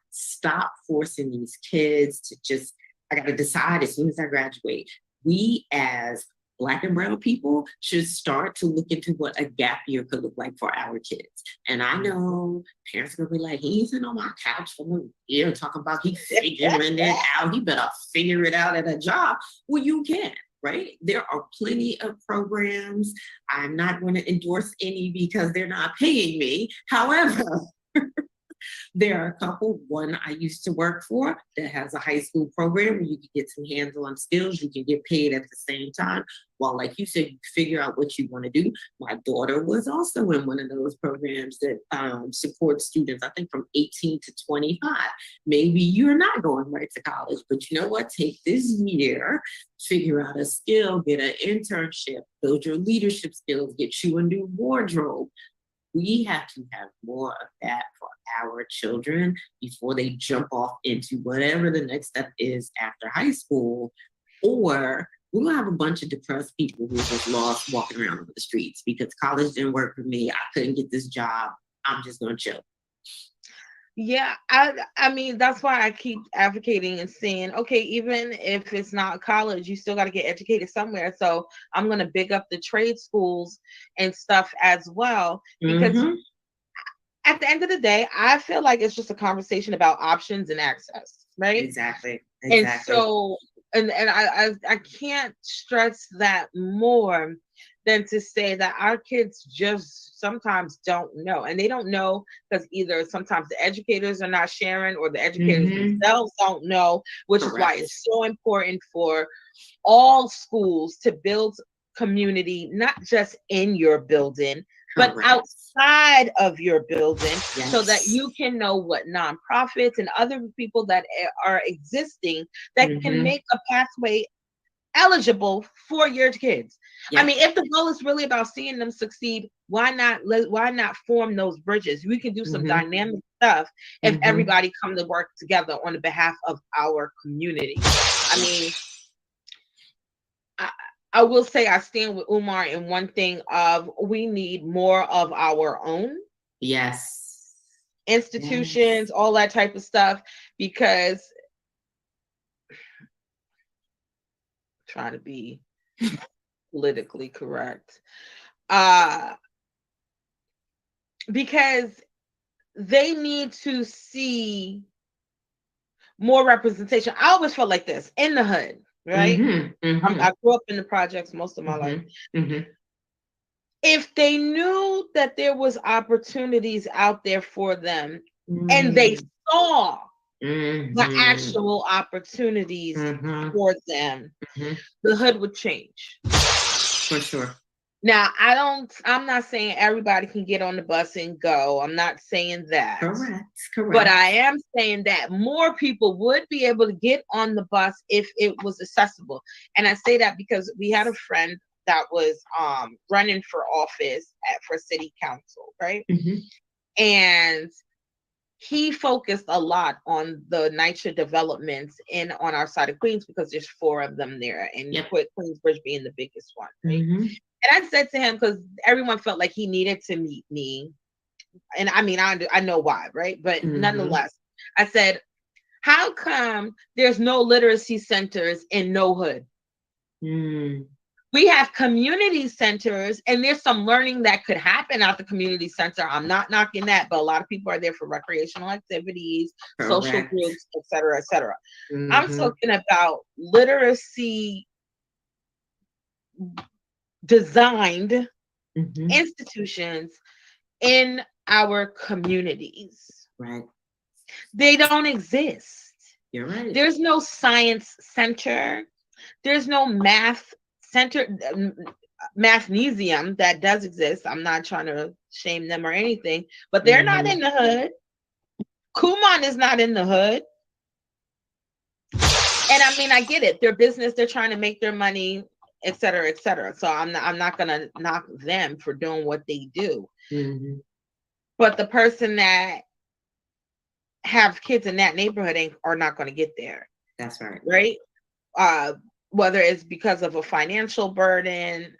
stop forcing these kids to just, I got to decide as soon as I graduate. We as Black and brown people should start to look into what a gap year could look like for our kids. And I know parents are gonna be like, he's sitting on my couch for a year talking about he figuring it out. He better figure it out at a job. Well, you can, right? There are plenty of programs. I'm not going to endorse any because they're not paying me. However, there are a couple. One I used to work for that has a high school program where you can get some hands-on skills. You can get paid at the same time. While, like you said, you figure out what you want to do. My daughter was also in one of those programs that support students, I think from 18 to 25. Maybe you're not going right to college, but you know what? Take this year, figure out a skill, get an internship, build your leadership skills, get you a new wardrobe. We have to have more of that for our children before they jump off into whatever the next step is after high school. Or we're going to have a bunch of depressed people who are just lost walking around over the streets because college didn't work for me. I couldn't get this job. I'm just going to chill. Yeah, I mean, that's why I keep advocating and saying, okay, even if it's not college, you still got to get educated somewhere. So I'm going to big up the trade schools and stuff as well, because at the end of the day, I feel like it's just a conversation about options and access, right? Exactly. And so, and I can't stress that more than to say that our kids just sometimes don't know. And they don't know because either sometimes the educators are not sharing or the educators themselves don't know, which is why it's so important for all schools to build community, not just in your building, but outside of your building, so that you can know what nonprofits and other people that are existing that can make a pathway eligible for your kids. I mean, if the goal is really about seeing them succeed, why not form those bridges? We can do some dynamic stuff if everybody come to work together on the behalf of our community. I mean, I will say I stand with Umar in one thing of we need more of our own. Institutions, all that type of stuff, because trying to be politically correct. Because they need to see more representation. I always felt like this in the hood, right? I grew up in the projects most of my life. If they knew that there was opportunities out there for them and they saw the actual opportunities for them, the hood would change. For sure. Now, I'm not saying everybody can get on the bus and go. I'm not saying that. Correct. But I am saying that more people would be able to get on the bus if it was accessible. And I say that because we had a friend that was running for office for city council, right? And he focused a lot on the NYCHA developments on our side of Queens, because there's 4 of them there, and Queensbridge being the biggest one, right? And I said to him, because everyone felt like he needed to meet me, and I mean, I know why, right? But nonetheless, I said, how come there's no literacy centers in no hood? We have community centers, and there's some learning that could happen at the community center. I'm not knocking that, but a lot of people are there for recreational activities, social groups, et cetera, et cetera. I'm talking about literacy designed institutions in our communities. Right. They don't exist. You're right. There's no science center. There's no math center. Mathnesium that does exist. I'm not trying to shame them or anything, but they're not in the hood. Kumon is not in the hood. And I mean, I get it. Their business, they're trying to make their money, et cetera, et cetera. So I'm not gonna knock them for doing what they do. But the person that have kids in that neighborhood are not going to get there. That's right. Right? Whether it's because of a financial burden,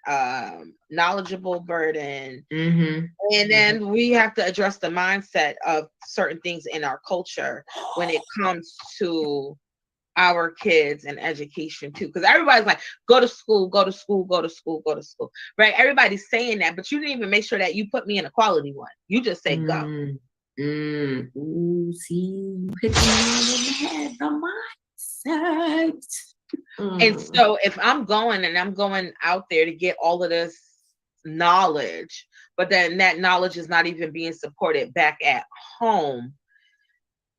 knowledgeable burden. And then we have to address the mindset of certain things in our culture when it comes to our kids and education too. Because everybody's like, go to school, go to school, go to school, go to school. Right? Everybody's saying that, but you didn't even make sure that you put me in a quality one. You just say go. Ooh, see, you hit the nail on the head, the mindset. And so if I'm going out there to get all of this knowledge, but then that knowledge is not even being supported back at home,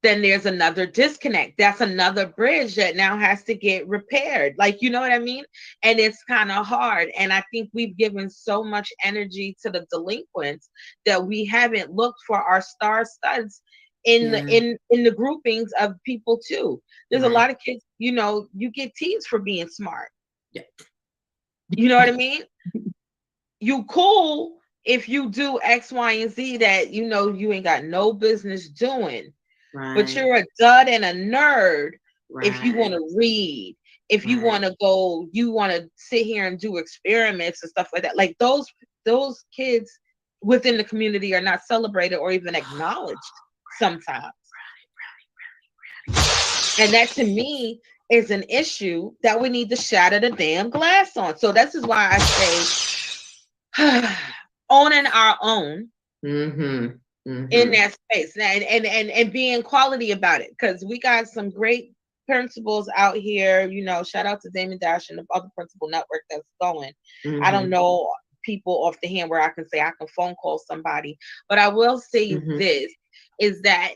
then there's another disconnect. That's another bridge that now has to get repaired. Like, you know what I mean? And it's kind of hard. And I think we've given so much energy to the delinquents that we haven't looked for our star studs in the groupings of people too. There's a lot of kids, you know, you get teased for being smart. You know what I mean? You cool if you do X, Y, and Z that you know you ain't got no business doing. But you're a dud and a nerd if you want to read, if you want to go, you want to sit here and do experiments and stuff like that. Like those kids within the community are not celebrated or even acknowledged sometimes. And that to me is an issue that we need to shatter the damn glass on. So this is why I say owning our own. In that space and being quality about it, because we got some great principals out here, you know. Shout out to Damon Dash and the other principal network that's going. I don't know people off the hand where I can say I can phone call somebody, but I will say this is that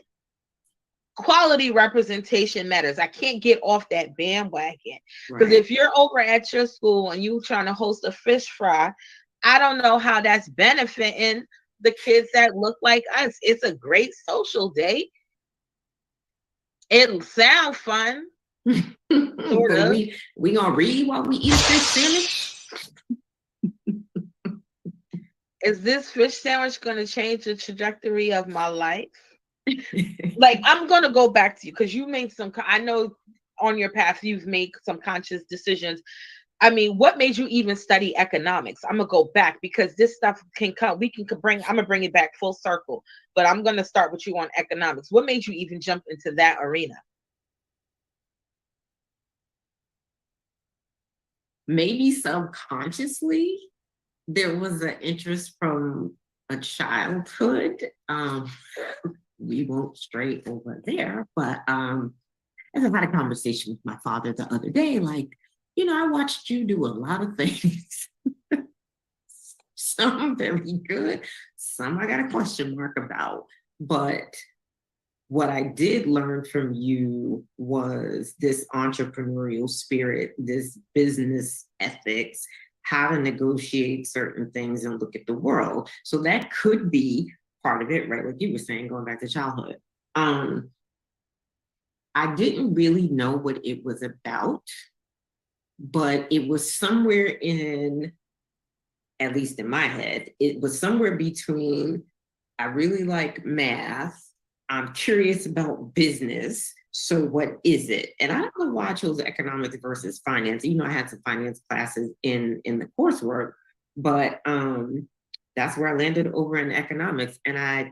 quality representation matters. I can't get off that bandwagon, because if you're over at your school and you trying to host a fish fry, I don't know how that's benefiting the kids that look like us. It's a great social day. It'll sound fun. Sort of. We gonna read while we eat fish sandwich. Is this fish sandwich gonna change the trajectory of my life? Like, I'm gonna go back to you because you made I know on your path you've made some conscious decisions. I mean, what made you even study economics? I'm gonna go back because this stuff can come. I'm gonna bring it back full circle, but I'm gonna start with you on economics. What made you even jump into that arena? Maybe subconsciously, there was an interest from a childhood. We won't stray over there, but as I had a conversation with my father the other day, like, you know, I watched you do a lot of things. Some very good, some I got a question mark about. But what I did learn from you was this entrepreneurial spirit, this business ethics, how to negotiate certain things and look at the world. So that could be part of it, right? Like you were saying, going back to childhood. I didn't really know what it was about, but it was somewhere in, at least in my head, it was somewhere between, I really like math, I'm curious about business, so what is it? And I don't know why I chose economics versus finance. You know, I had some finance classes in the coursework, but that's where I landed over in economics. And I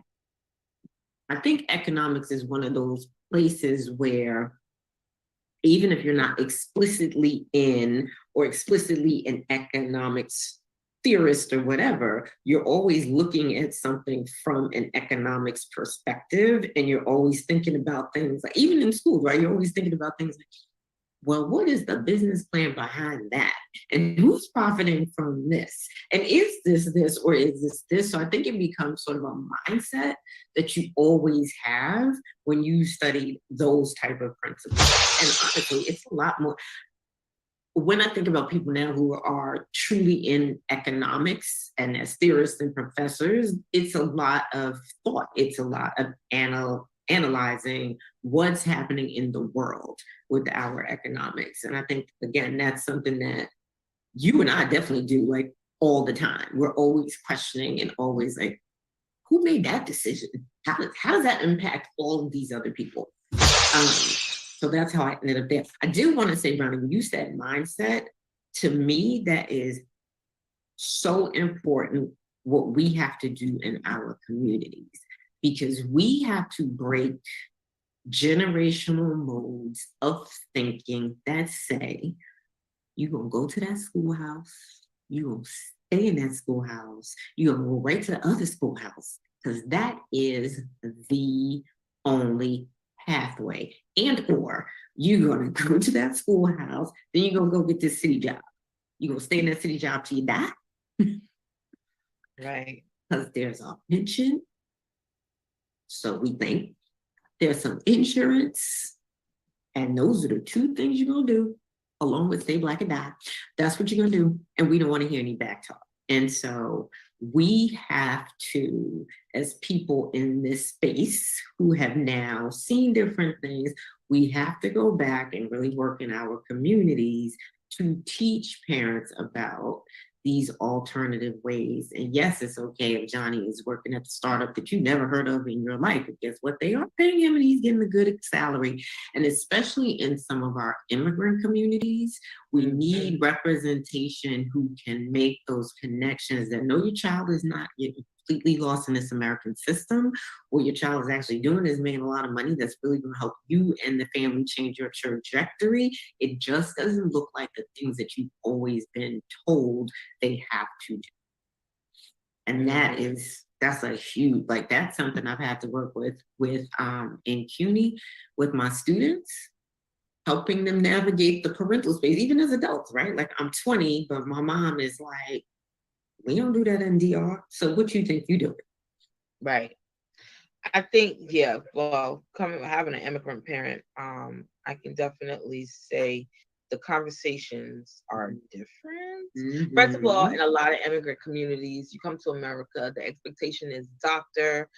think economics is one of those places where even if you're not explicitly in or explicitly an economics theorist or whatever, you're always looking at something from an economics perspective, and you're always thinking about things, like even in school, right? You're always thinking about things like, well, what is the business plan behind that? And who's profiting from this? And is this, or is this? So I think it becomes sort of a mindset that you always have when you study those type of principles. And honestly, it's a lot more. When I think about people now who are truly in economics and as theorists and professors, it's a lot of thought. It's a lot of analyzing what's happening in the world with our economics. And I think, again, that's something that you and I definitely do, like, all the time. We're always questioning and always like, who made that decision? How does that impact all of these other people? So that's how I ended up there. I do want to say, Ronnie, when you said mindset, to me, that is so important, what we have to do in our communities, because we have to break generational modes of thinking that say, you're going to go to that schoolhouse, you're going to stay in that schoolhouse, you're going to go right to the other schoolhouse, because that is the only pathway. And or you're going to go to that schoolhouse, then you're going to go get this city job. You're going to stay in that city job till you die. Right. Because there's a pension. So we think there's some insurance. And those are the two things you're going to do, along with stay black and die. That's what you're going to do. And we don't want to hear any back talk. And so we have to, as people in this space who have now seen different things, we have to go back and really work in our communities to teach parents about these alternative ways. And yes, it's okay if Johnny is working at the startup that you never heard of in your life. But guess what? They are paying him and he's getting a good salary. And especially in some of our immigrant communities, we need representation who can make those connections that know your child is not completely lost in this American system. What your child is actually doing is making a lot of money that's really going to help you and the family change your trajectory. It just doesn't look like the things that you've always been told they have to do. And that's a huge, like, that's something I've had to work with in CUNY with my students, helping them navigate the parental space, even as adults, right? Like, I'm 20, but my mom is like, we don't do that in DR. So what you think you do? Right. I think, yeah, well, having an immigrant parent, I can definitely say the conversations are different. Mm-hmm. First of all, in a lot of immigrant communities, you come to America, the expectation is doctor,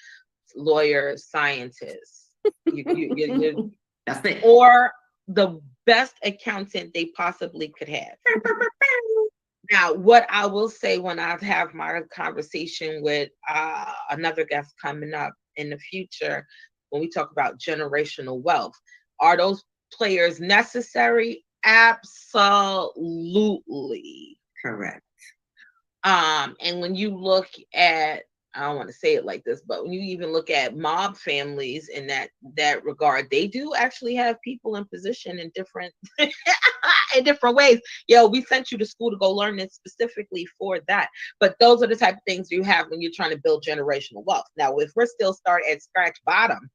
lawyer, scientist. That's it. Or the best accountant they possibly could have. Now, what I will say when I have my conversation with another guest coming up in the future, when we talk about generational wealth, are those players necessary? Absolutely. Correct. And when you look at, I don't want to say it like this, but when you even look at mob families in that regard, they do actually have people in position in different in different ways. Yo, we sent you to school to go learn this specifically for that. But those are the type of things you have when you're trying to build generational wealth. Now, if we're still starting at scratch bottom,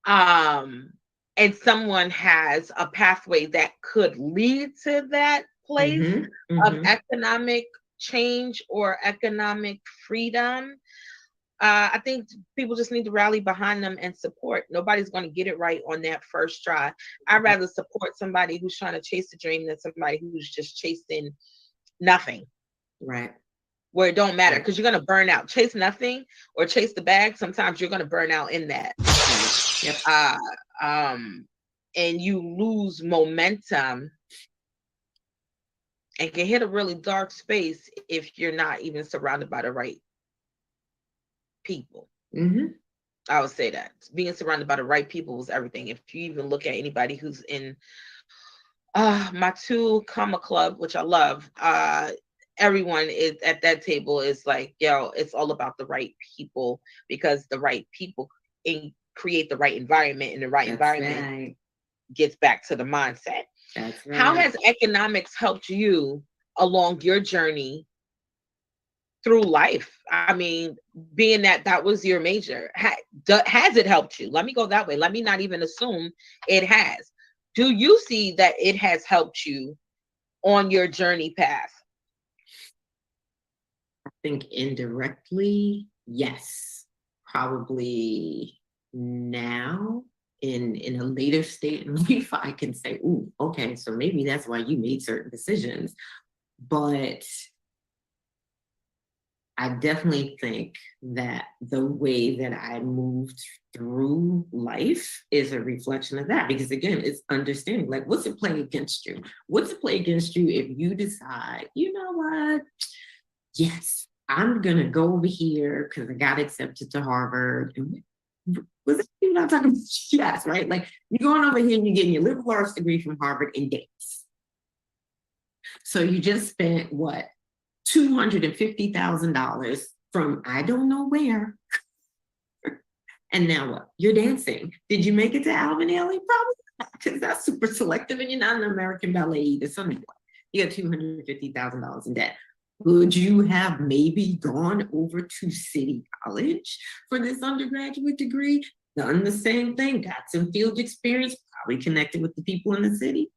and someone has a pathway that could lead to that place of economic change or economic freedom, I think people just need to rally behind them and support. Nobody's going to get it right on that first try. I'd rather support somebody who's trying to chase a dream than somebody who's just chasing nothing. Right. Where it don't matter, because you're going to burn out. Chase nothing or chase the bag. Sometimes you're going to burn out in that. Right. Yep. And you lose momentum and can hit a really dark space if you're not even surrounded by the right people. Mm-hmm. I would say that being surrounded by the right people is everything. If you even look at anybody who's in my 2 comma club, which I love, everyone is at that table is like, yo, it's all about the right people, because the right people create the right environment, and the right environment gets back to the mindset. That's right. How has economics helped you along your journey through life? I mean, being that was your major, has it helped you? Let me go that way. Let me not even assume it has. Do you see that it has helped you on your journey path? I think indirectly, yes. Probably now in a later state in life, I can say, "Ooh, okay, so maybe that's why you made certain decisions." But I definitely think that the way that I moved through life is a reflection of that. Because again, it's understanding, like, what's it playing against you? What's it play against you if you decide, you know what? Yes, I'm going to go over here because I got accepted to Harvard. And was it you not talking about? Yes, right? Like, you're going over here and you're getting your liberal arts degree from Harvard in dates. So you just spent what? $250,000 from I don't know where. And now what? You're dancing. Did you make it to Alvin Ailey? Probably not, because that's super selective and you're not an American ballet either. So anyway, you got $250,000 in debt. Would you have maybe gone over to City College for this undergraduate degree, done the same thing, got some field experience, probably connected with the people in the city?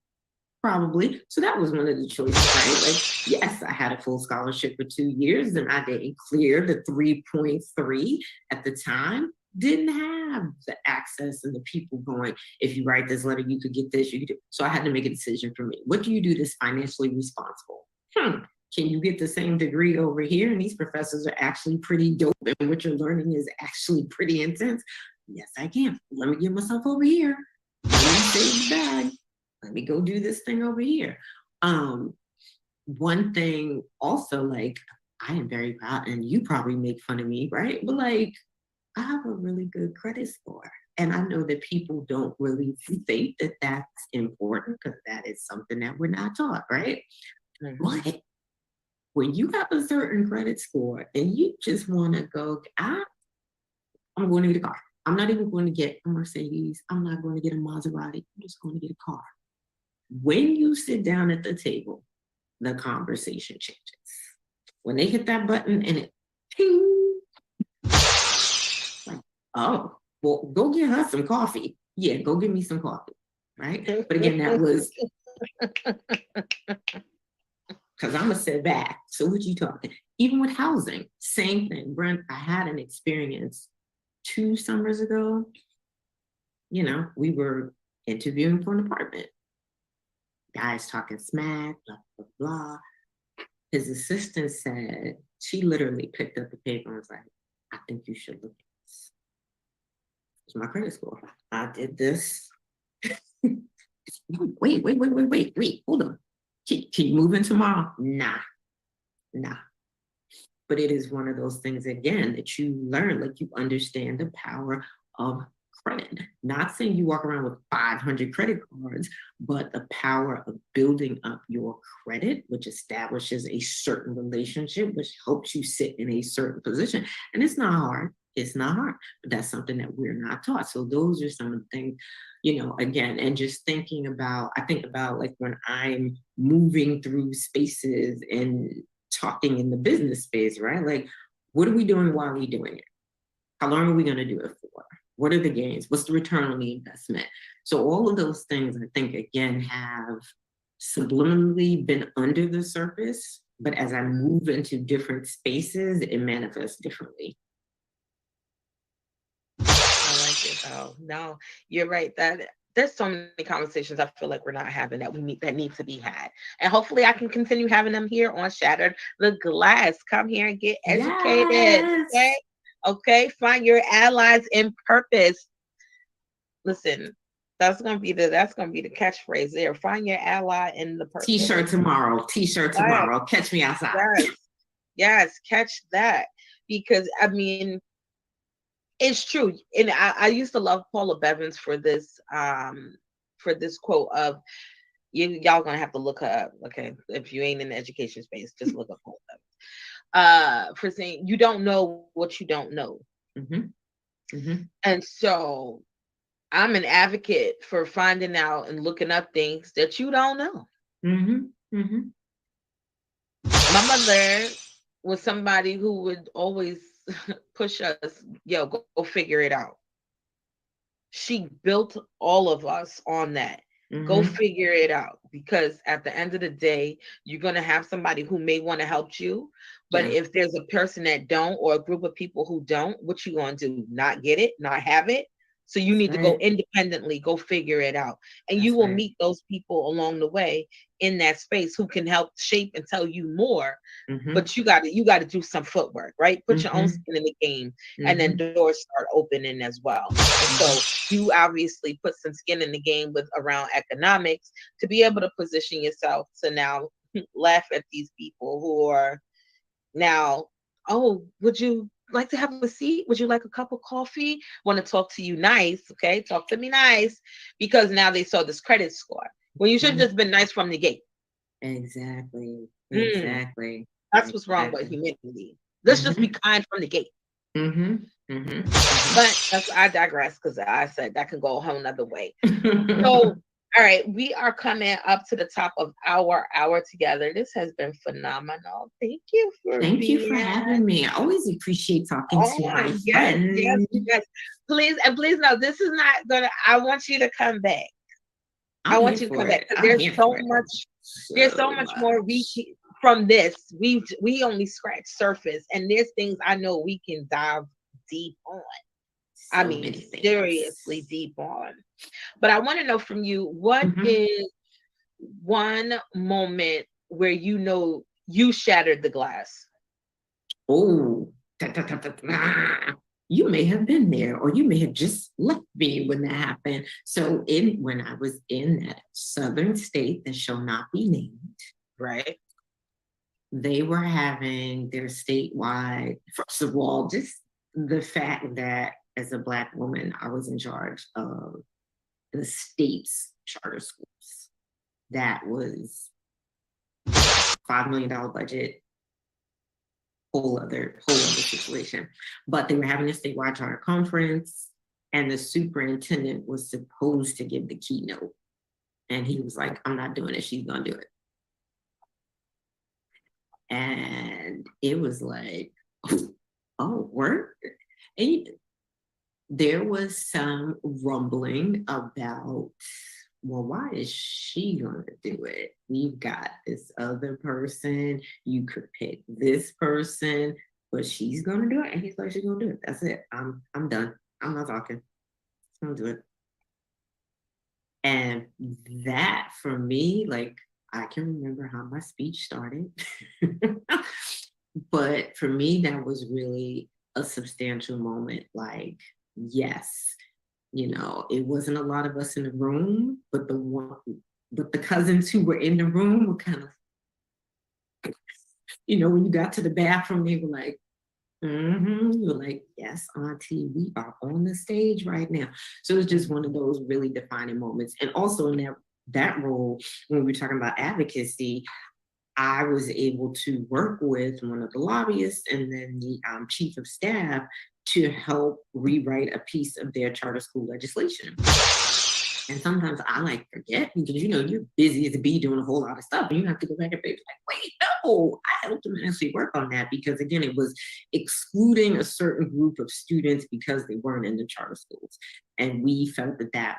Probably. So that was one of the choices, right? Like, yes, I had a full scholarship for 2 years and I didn't clear the 3.3 at the time. Didn't have the access and the people going, if you write this letter, you could get this, you could do. So I had to make a decision for me. What do you do that's financially responsible? Can you get the same degree over here? And these professors are actually pretty dope, and what you're learning is actually pretty intense. Yes, I can. Let me get myself over here. Let me save the bag. Let me go do this thing over here. One thing also, like, I am very proud, and you probably make fun of me, right? But like, I have a really good credit score. And I know that people don't really think that that's important because that is something that we're not taught, right? Mm-hmm. But when you have a certain credit score and you just want to go, I'm going to get a car. I'm not even going to get a Mercedes. I'm not going to get a Maserati. I'm just going to get a car. When you sit down at the table, the conversation changes. When they hit that button and it ping, like, oh, well, go get her some coffee. Yeah, go get me some coffee, right? But again, that was because I'm going to sit back. So what you talking? Even with housing, same thing. Brent, I had an experience 2 summers ago. You know, we were interviewing for an apartment. Guys talking smack, blah, blah, blah. His assistant said, she literally picked up the paper and was like, I think you should look at this. It's my credit score. I did this. Wait, hold on. Can you move in tomorrow? Nah. But it is one of those things, again, that you learn, like you understand the power of credit. Not saying you walk around with 500 credit cards, but the power of building up your credit, which establishes a certain relationship, which helps you sit in a certain position. And it's not hard. It's not hard, but that's something that we're not taught. So those are some of the things, you know, again, and just thinking about, I think about like when I'm moving through spaces and talking in the business space, right? Like, what are we doing while we're doing it? How long are we going to do it for? What are the gains? What's the return on the investment? So all of those things, I think, again, have subliminally been under the surface, but as I move into different spaces, it manifests differently. Oh no, you're right. That there's so many conversations I feel like we're not having that need to be had. And hopefully I can continue having them here on Shattered the Glass. Come here and get educated. Okay. Yes. Okay. Find your allies in purpose. Listen, that's gonna be the catchphrase there. Find your ally in the T-shirt purpose. tomorrow. T-shirt Yes, tomorrow. Catch me outside. yes, yes, catch that. Because I mean, it's true. And I used to love Paula Bevins for this quote of y'all gonna have to look her up. Okay. If you ain't in the education space, just look up Paula Bevins. For saying you don't know what you don't know. Mm-hmm. Mm-hmm. And so I'm an advocate for finding out and looking up things that you don't know. Mm-hmm. Mm-hmm. My mother was somebody who would always push us, yo, go figure it out. She built all of us on that. Go Mm-hmm. figure it out, because at the end of the day, you're going to have somebody who may want to help you, but Yeah. if there's a person that don't, or a group of people who don't, what you going to do? Not get it, not have it? So you That's need to go right. independently, go figure it out, and you That's will right. meet those people along the way in that space who can help shape and tell you more. Mm-hmm. But you got to do some footwork, right? Put your own Mm-hmm. skin in the game, and then Mm-hmm. doors start opening as well. And so you obviously put some skin in the game with around economics to be able to position yourself to now laugh at these people who are now, oh, would you like to have a seat? Would you like a cup of coffee? Want to talk to you nice? Okay, talk to me nice, because now they saw this credit score when you should have Mm-hmm. just been nice from the gate. Exactly. Hmm, Exactly. that's what's wrong with Exactly. humanity. Let's just be Mm-hmm. kind from the gate. Mm-hmm. Mm-hmm. But I digress, because I said that can go a whole nother way. So, Mm-hmm. all right, we are coming up to the top of our hour together. This has been phenomenal. Thank you for Thank you for being. having me. I always appreciate talking to Oh, my yes, yes, friends. yes. Please, and please know this is not gonna. I want you to come back. I I'm want here you to for come back, it. 'cause I'm here for it. there's so So much more much. from this. We only scratch surface, and there's things I know we can dive deep on. I So mean, many seriously things. deep on. But I want to know from you, what Mm-hmm. is one moment where you know you shattered the glass? Oh, da, da, da, da, da. You may have been there, or you may have just left me when that happened. So, when I was in that southern state that shall not be named, Right? they were having their statewide. First of all, just the fact that as a Black woman, I was in charge of the state's charter schools. That was $5 million budget, whole other situation. But they were having a statewide charter conference, and the superintendent was supposed to give the keynote. And he was like, I'm not doing it, she's gonna do it. And it was like, oh, word. And there was some rumbling about, well, why is she going to do it? We've got this other person. You could pick this person, but she's going to do it. And he's like, she's going to do it. That's it. I'm done. I'm not talking. She's going to do it. And that for me, like, I can remember how my speech started. But for me, that was really a substantial moment. Like, yes, it wasn't a lot of us in the room, but the cousins who were in the room were kind of, when you got to the bathroom, they were like, mm-hmm. You were like, yes, auntie, we are on the stage right now. So it's just one of those really defining moments. And also in that role, when we were talking about advocacy, I was able to work with one of the lobbyists and then the chief of staff to help rewrite a piece of their charter school legislation. And sometimes I forget because you're busy as a bee doing a whole lot of stuff, and you have to go back and be like, wait, no, I helped them actually work on that because again, it was excluding a certain group of students because they weren't in the charter schools, and we felt that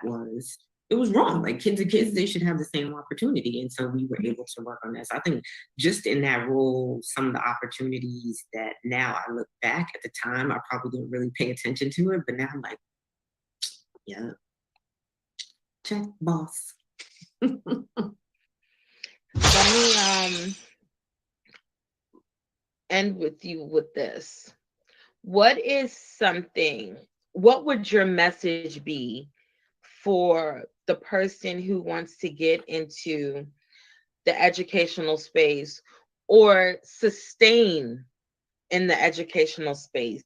it was wrong. Like kids are kids, they should have the same opportunity. And so we were able to work on that. So I think just in that role, some of the opportunities that now I look back at the time, I probably didn't really pay attention to it, but now I'm like, Yeah. Check, boss. Let me end with you with this. What is something, what would your message be for the person who wants to get into the educational space or sustain in the educational space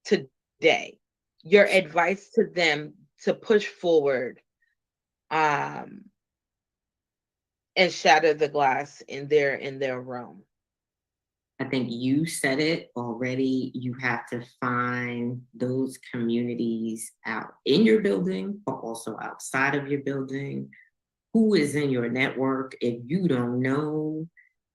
today? Your advice to them to push forward um, and shatter the glass in their realm. I think you said it already. You have to find those communities out in your building, but also outside of your building. Who is in your network? If you don't know,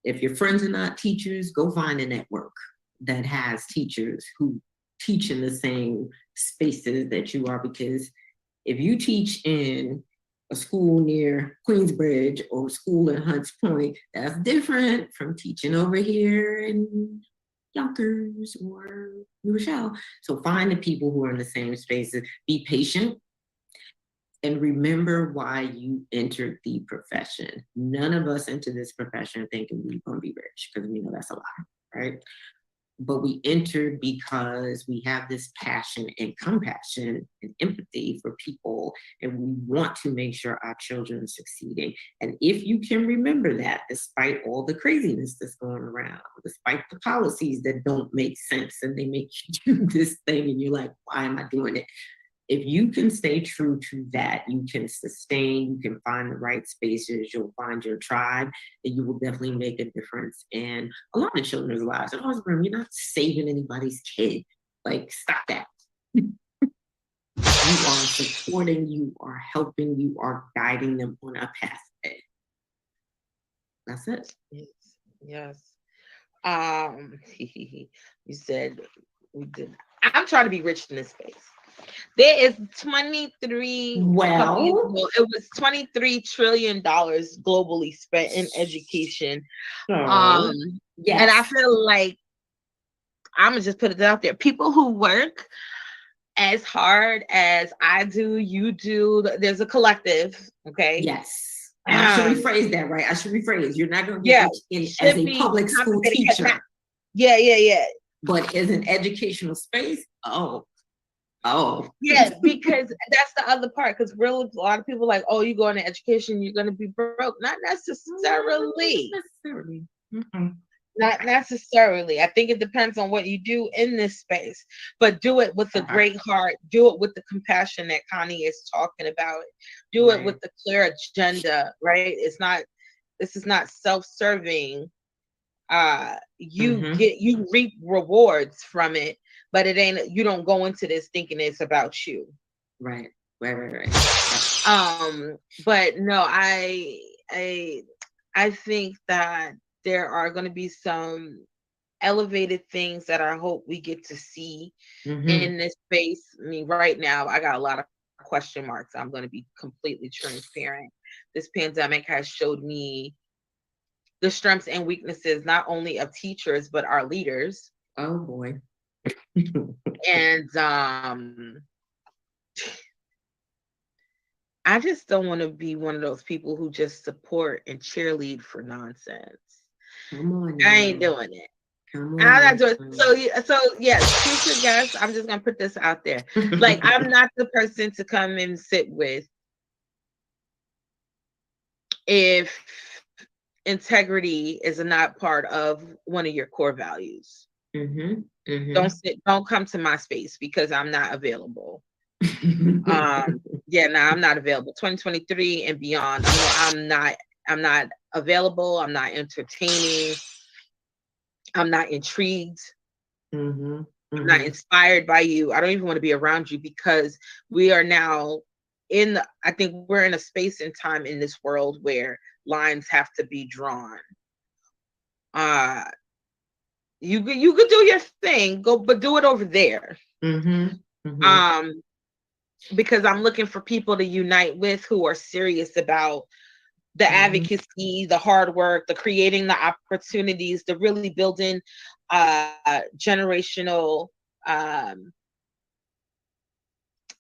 if your friends are not teachers, go find a network that has teachers who teach in the same spaces that you are. Because if you teach in a school near Queensbridge or a school in Hunts Point, that's different from teaching over here in Yonkers or New Rochelle. So find the people who are in the same spaces, be patient, and remember why you entered the profession. None of us enter this profession thinking we're going to be rich, because we know that's a lie, right? But we entered because we have this passion and compassion and empathy for people, and we want to make sure our children are succeeding. And if you can remember that, despite all the craziness that's going around, despite the policies that don't make sense and they make you do this thing and you're like, why am I doing it? If you can stay true to that, you can sustain, you can find the right spaces, you'll find your tribe, and you will definitely make a difference in a lot of children's lives. And always remember, you're not saving anybody's kid. Like, stop that. You are supporting, you are helping, you are guiding them on a pathway. That's it. Yes. You said we did. I'm trying to be rich in this space. There is 23. Well, it was $23 trillion globally spent in education. so, yes. And I feel like I'm gonna just put it out there. People who work as hard as I do, you do. There's a collective. Okay. Yes. I should rephrase that, right? I should rephrase. You're not going to get rich as a public school teacher. Yeah. But as an educational space, oh. Yeah, because that's the other part. Because really, a lot of people like, oh, you go into education, you're going to be broke. Not necessarily. Not necessarily. I think it depends on what you do in this space, but do it with a great heart. Do it with the compassion that Connie is talking about. Do it with the clear agenda, right? This is not self-serving. You reap rewards from it, but it ain't, you don't go into this thinking it's about you. Right. But no, I think that there are going to be some elevated things that I hope we get to see in this space. I mean, right now I got a lot of question marks. I'm going to be completely transparent. This pandemic has showed me the strengths and weaknesses not only of teachers but our leaders. Oh boy. And I just don't want to be one of those people who just support and cheerlead for nonsense. Come on now. I ain't doing it. Come on. I'm not doing it. So yes, future guests, I'm just gonna put this out there. Like, I'm not the person to come and sit with if integrity is not part of one of your core values. Don't come to my space because I'm not available. I'm not available. 2023 and beyond. I'm not available. I'm not entertaining. I'm not intrigued. I'm not inspired by you. I don't even want to be around you, because we are now I think we're in a space and time in this world where lines have to be drawn. You could do your thing, but do it over there. Because I'm looking for people to unite with who are serious about the advocacy, the hard work, the creating the opportunities, the really building generational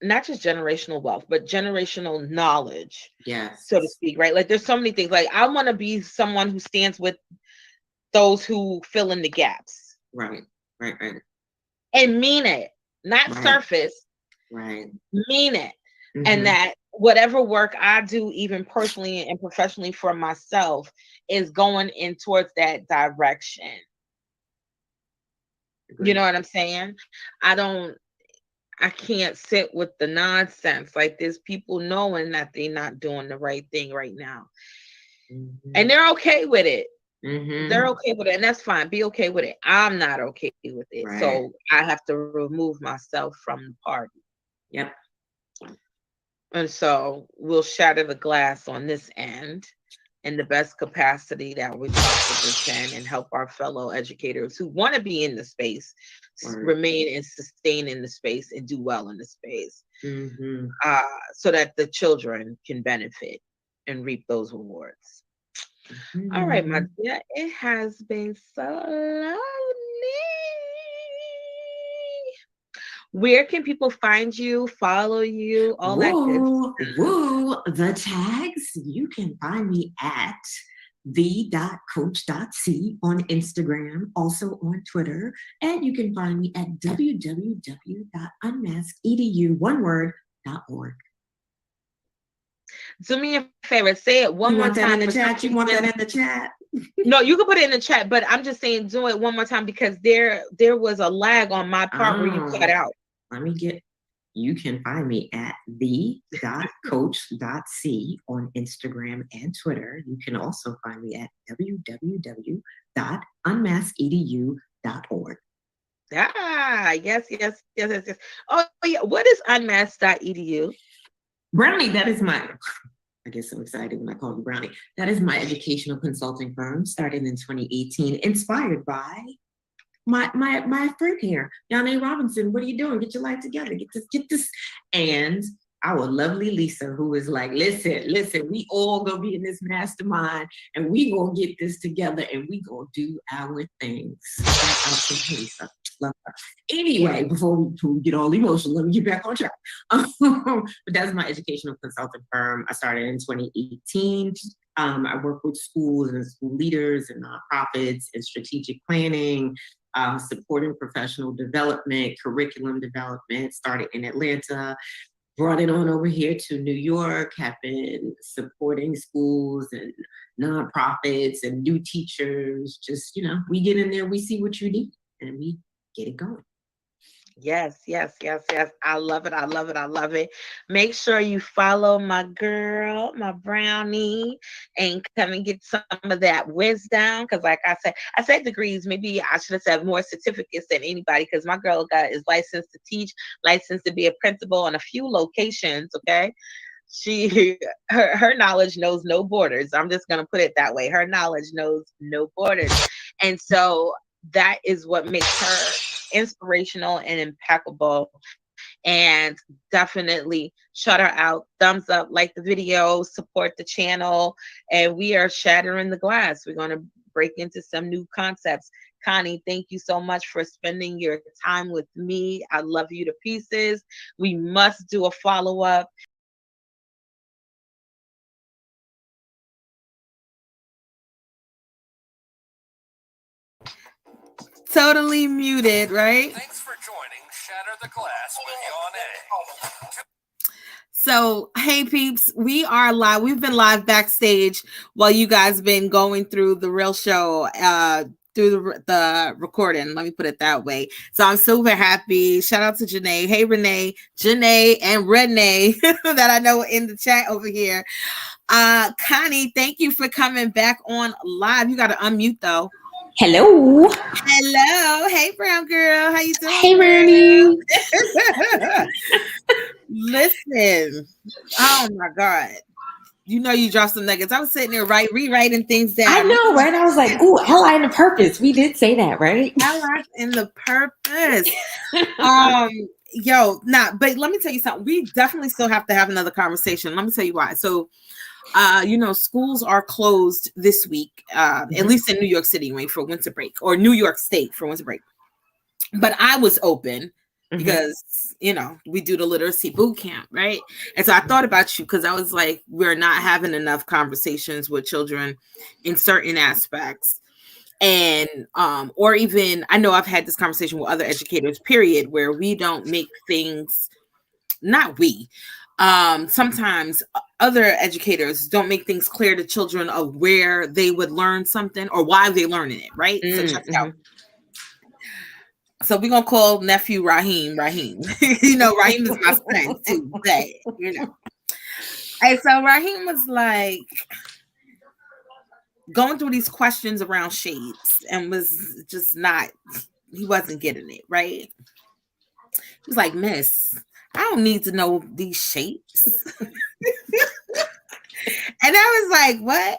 not just generational wealth, but generational knowledge, Yes. so to speak, right? Like there's so many things. Like I want to be someone who stands with those who fill in the gaps. Right. And mean it, not Right. surface. Right. Mean it. Mm-hmm. And that whatever work I do, even personally and professionally for myself, is going in towards that direction. Agreed. You know what I'm saying? I can't sit with the nonsense. Like there's people knowing that they're not doing the right thing right now. Mm-hmm. And they're okay with it. Mm-hmm. They're okay with it. And that's fine. Be okay with it. I'm not okay with it. Right. So I have to remove myself from the party. Yep. And so we'll shatter the glass on this end in the best capacity that we possibly can and help our fellow educators who want to be in the space remain and sustain in the space and do well in the space, mm-hmm. So that the children can benefit and reap those rewards. Mm-hmm. All right, my dear, it has been so lovely. Where can people find you, follow you, all that good stuff? Woo, the tags. You can find me at the.coach.c on Instagram, also on Twitter. And you can find me at www.unmaskedu.org. Do me a favor, say it one more time. In the chat? You want that in the chat? No, you can put it in the chat, but I'm just saying do it one more time because there was a lag on my part where you cut out. You can find me at the.coach.c on Instagram and Twitter. You can also find me at www.unmaskedu.org. Yes. Oh yeah, what is unmask.edu? Brownie, that is my, I guess I'm excited when I call you Brownie. That is my educational consulting firm, started in 2018, inspired by my friend here, Yane Robinson. What are you doing? Get your life together. Get this. And our lovely Lisa, who is like, listen, we all gonna be in this mastermind and we gonna get this together and we gonna do our things. Shout out to Lisa. Love her. Anyway, before we get all emotional, let me get back on track. But that's my educational consulting firm. I started in 2018. I work with schools and school leaders and nonprofits and strategic planning, supporting professional development, curriculum development. Started in Atlanta, brought it on over here to New York, have been supporting schools and nonprofits and new teachers. Just, we get in there, we see what you need, and we get it going. Yes. I love it. Make sure you follow my girl, my Brownie, and come and get some of that wisdom. Because like I said degrees. Maybe I should have said more certificates than anybody, because my girl is licensed to teach, licensed to be a principal on a few locations, okay? Her knowledge knows no borders. I'm just going to put it that way. Her knowledge knows no borders. And so that is what makes her inspirational and impeccable. And definitely shout her out, thumbs up, like the video, support the channel, and we are shattering the glass. We're going to break into some new concepts. Connie, thank you so much for spending your time with me. I love you to pieces. We must do a follow-up. Totally muted, right? Thanks for joining Shatter the Glass with Yane. So, hey peeps, we are live. We've been live backstage while you guys been going through the real show, through the recording. Let me put it that way. So I'm super happy. Shout out to Janae. Hey, Renee, Janae, and Renee that I know in the chat over here. Connie, thank you for coming back on live. You got to unmute though. Hello. Hey, brown girl. How you doing? Hey, Bernie. Listen. Oh my God. You know you dropped some nuggets. I was sitting there rewriting things down. I know, right? I was like, ooh, ally in the purpose. We did say that, right? Ally in the purpose. But let me tell you something. We definitely still have to have another conversation. Let me tell you why. So schools are closed this week, at least in New York City, for winter break, or New York State for winter break. But I was open because we do the literacy boot camp, right? And so I thought about you because I was like, we're not having enough conversations with children in certain aspects. And or even I know I've had this conversation with other educators, period, where we don't make things, not we, sometimes other educators don't make things clear to children of where they would learn something or why they're learning it, right? So check it out. So we're gonna call nephew Raheem. Raheem is my son too, but And so Raheem was like going through these questions around shapes and was just he wasn't getting it, right? He was like, Miss, I don't need to know these shapes. And I was like, what?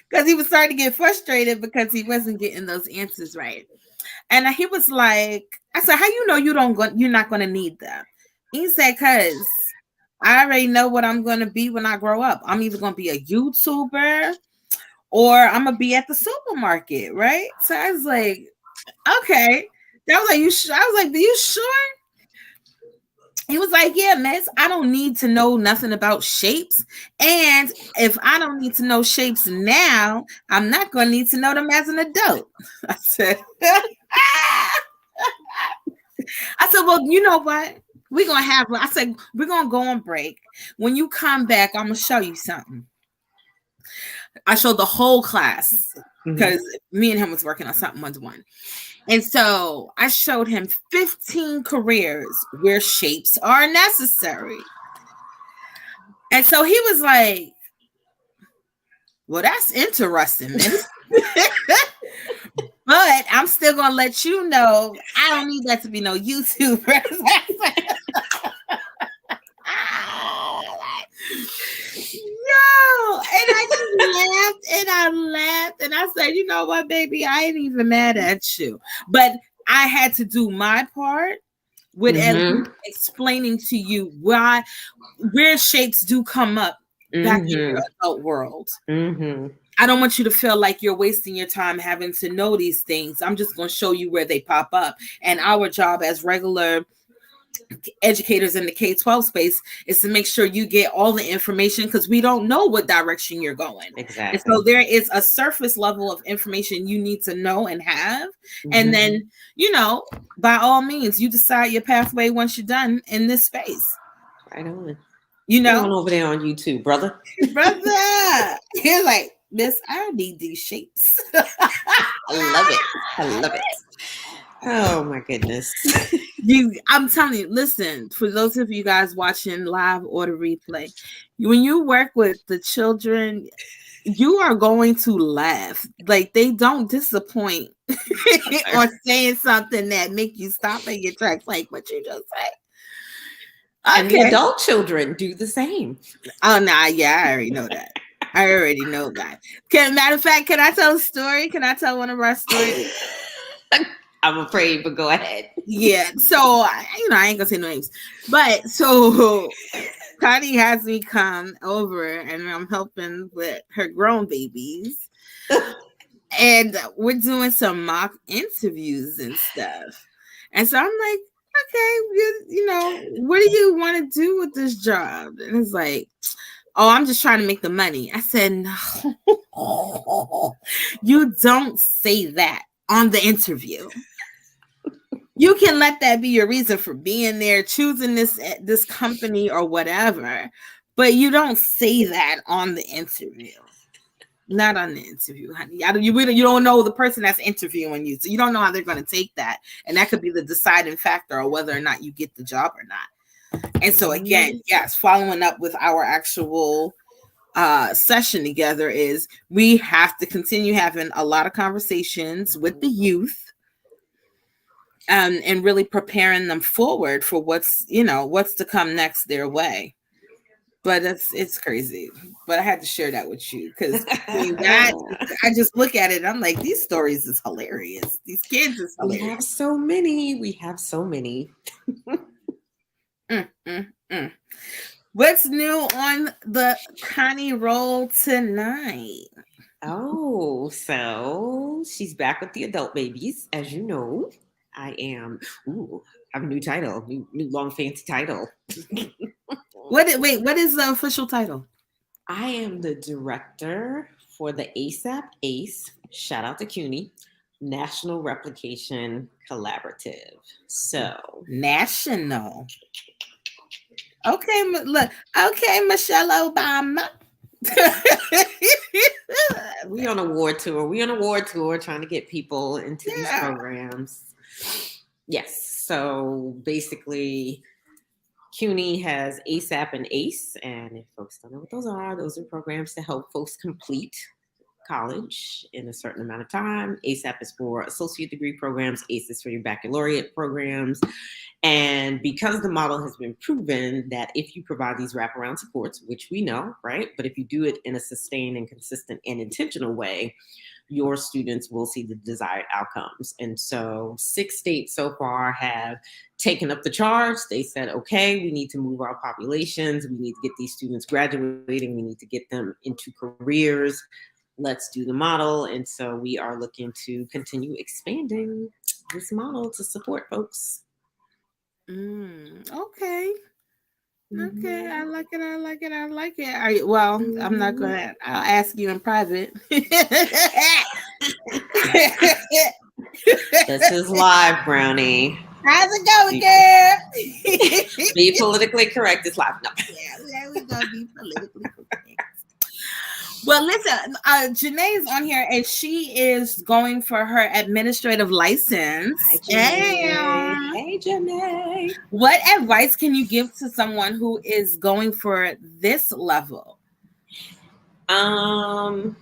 Because he was starting to get frustrated because he wasn't getting those answers right. And he was like, I said, how you're not going to need them? He said, because I already know what I'm going to be when I grow up. I'm either going to be a YouTuber or I'm going to be at the supermarket, right? So I was like, okay. That was like, you sure? I was like, are you sure? He was like, yeah, miss, I don't need to know nothing about shapes. And if I don't need to know shapes now, I'm not going to need to know them as an adult. I said, well, you know what? We're going to go on break. When you come back, I'm going to show you something. I showed the whole class because me and him was working on something one-to-one. And so I showed him 15 careers where shapes are necessary. And so he was like, well, that's interesting. But I'm still going to let you know, I don't need that to be no YouTuber. No, and I just laughed and I said, you know what, baby, I ain't even mad at you. But I had to do my part with explaining to you where shapes do come up back in your adult world. I don't want you to feel like you're wasting your time having to know these things. I'm just going to show you where they pop up. And our job as regular educators in the K-12 space is to make sure you get all the information because we don't know what direction you're going. Exactly. And so there is a surface level of information you need to know and have. And then, by all means, you decide your pathway once you're done in this space. Right on. Get on over there on YouTube, brother. You're like, Miss, I don't need these shapes. I love it. Oh my goodness. I'm telling you, listen, for those of you guys watching live or the replay, when you work with the children, you are going to laugh. Like, they don't disappoint or saying something that make you stop in your tracks, like what you just said. Okay. And the adult children do the same. Oh, nah, yeah, I already know that. Matter of fact, can I tell a story? Can I tell one of our stories? I'm afraid, but go ahead. Yeah. So, I ain't gonna say no names, but so Connie has me come over and I'm helping with her grown babies. And we're doing some mock interviews and stuff. And so I'm like, okay, what do you want to do with this job? And it's like, oh, I'm just trying to make the money. I said, no, you don't say that on the interview. You can let that be your reason for being there, choosing this company or whatever, but you don't say that on the interview. Not on the interview, honey. You don't know the person that's interviewing you, so you don't know how they're going to take that, and that could be the deciding factor of whether or not you get the job or not. And so again, yes, following up with our actual session together is we have to continue having a lot of conversations with the youth. And really preparing them forward for what's to come next their way. But it's crazy. But I had to share that with you because I just look at it. I'm like, these stories is hilarious. These kids is hilarious. We have so many. What's new on the Connie roll tonight? Oh, so she's back with the adult babies, as you know. I am. I have a new title, new long fancy title. What is the official title? I am the director for the ACE, shout out to CUNY, National Replication Collaborative. So national. Okay, look. Okay, Michelle Obama. we on award tour trying to get people into these programs. Yes. So basically, CUNY has ASAP and ACE. And if folks don't know what those are programs to help folks complete college in a certain amount of time. ASAP is for associate degree programs. ACE is for your baccalaureate programs. And because the model has been proven that if you provide these wraparound supports, which we know, right? But if you do it in a sustained and consistent and intentional way, your students will see the desired outcomes. And so 6 states so far have taken up the charge. They said, okay, we need to move our populations. We need to get these students graduating. We need to get them into careers. Let's do the model. And so we are looking to continue expanding this model to support folks. Okay. Okay, I like it. Are you, well, I'm not gonna. I'll ask you in private. This is live, Brownie. How's it going, girl? Be politically correct. It's live. No. Yeah, we gonna be politically correct. Well, listen, Janae's on here, and she is going for her administrative license. Hi, Janae. Hey, Janae. What advice can you give to someone who is going for this level? Well,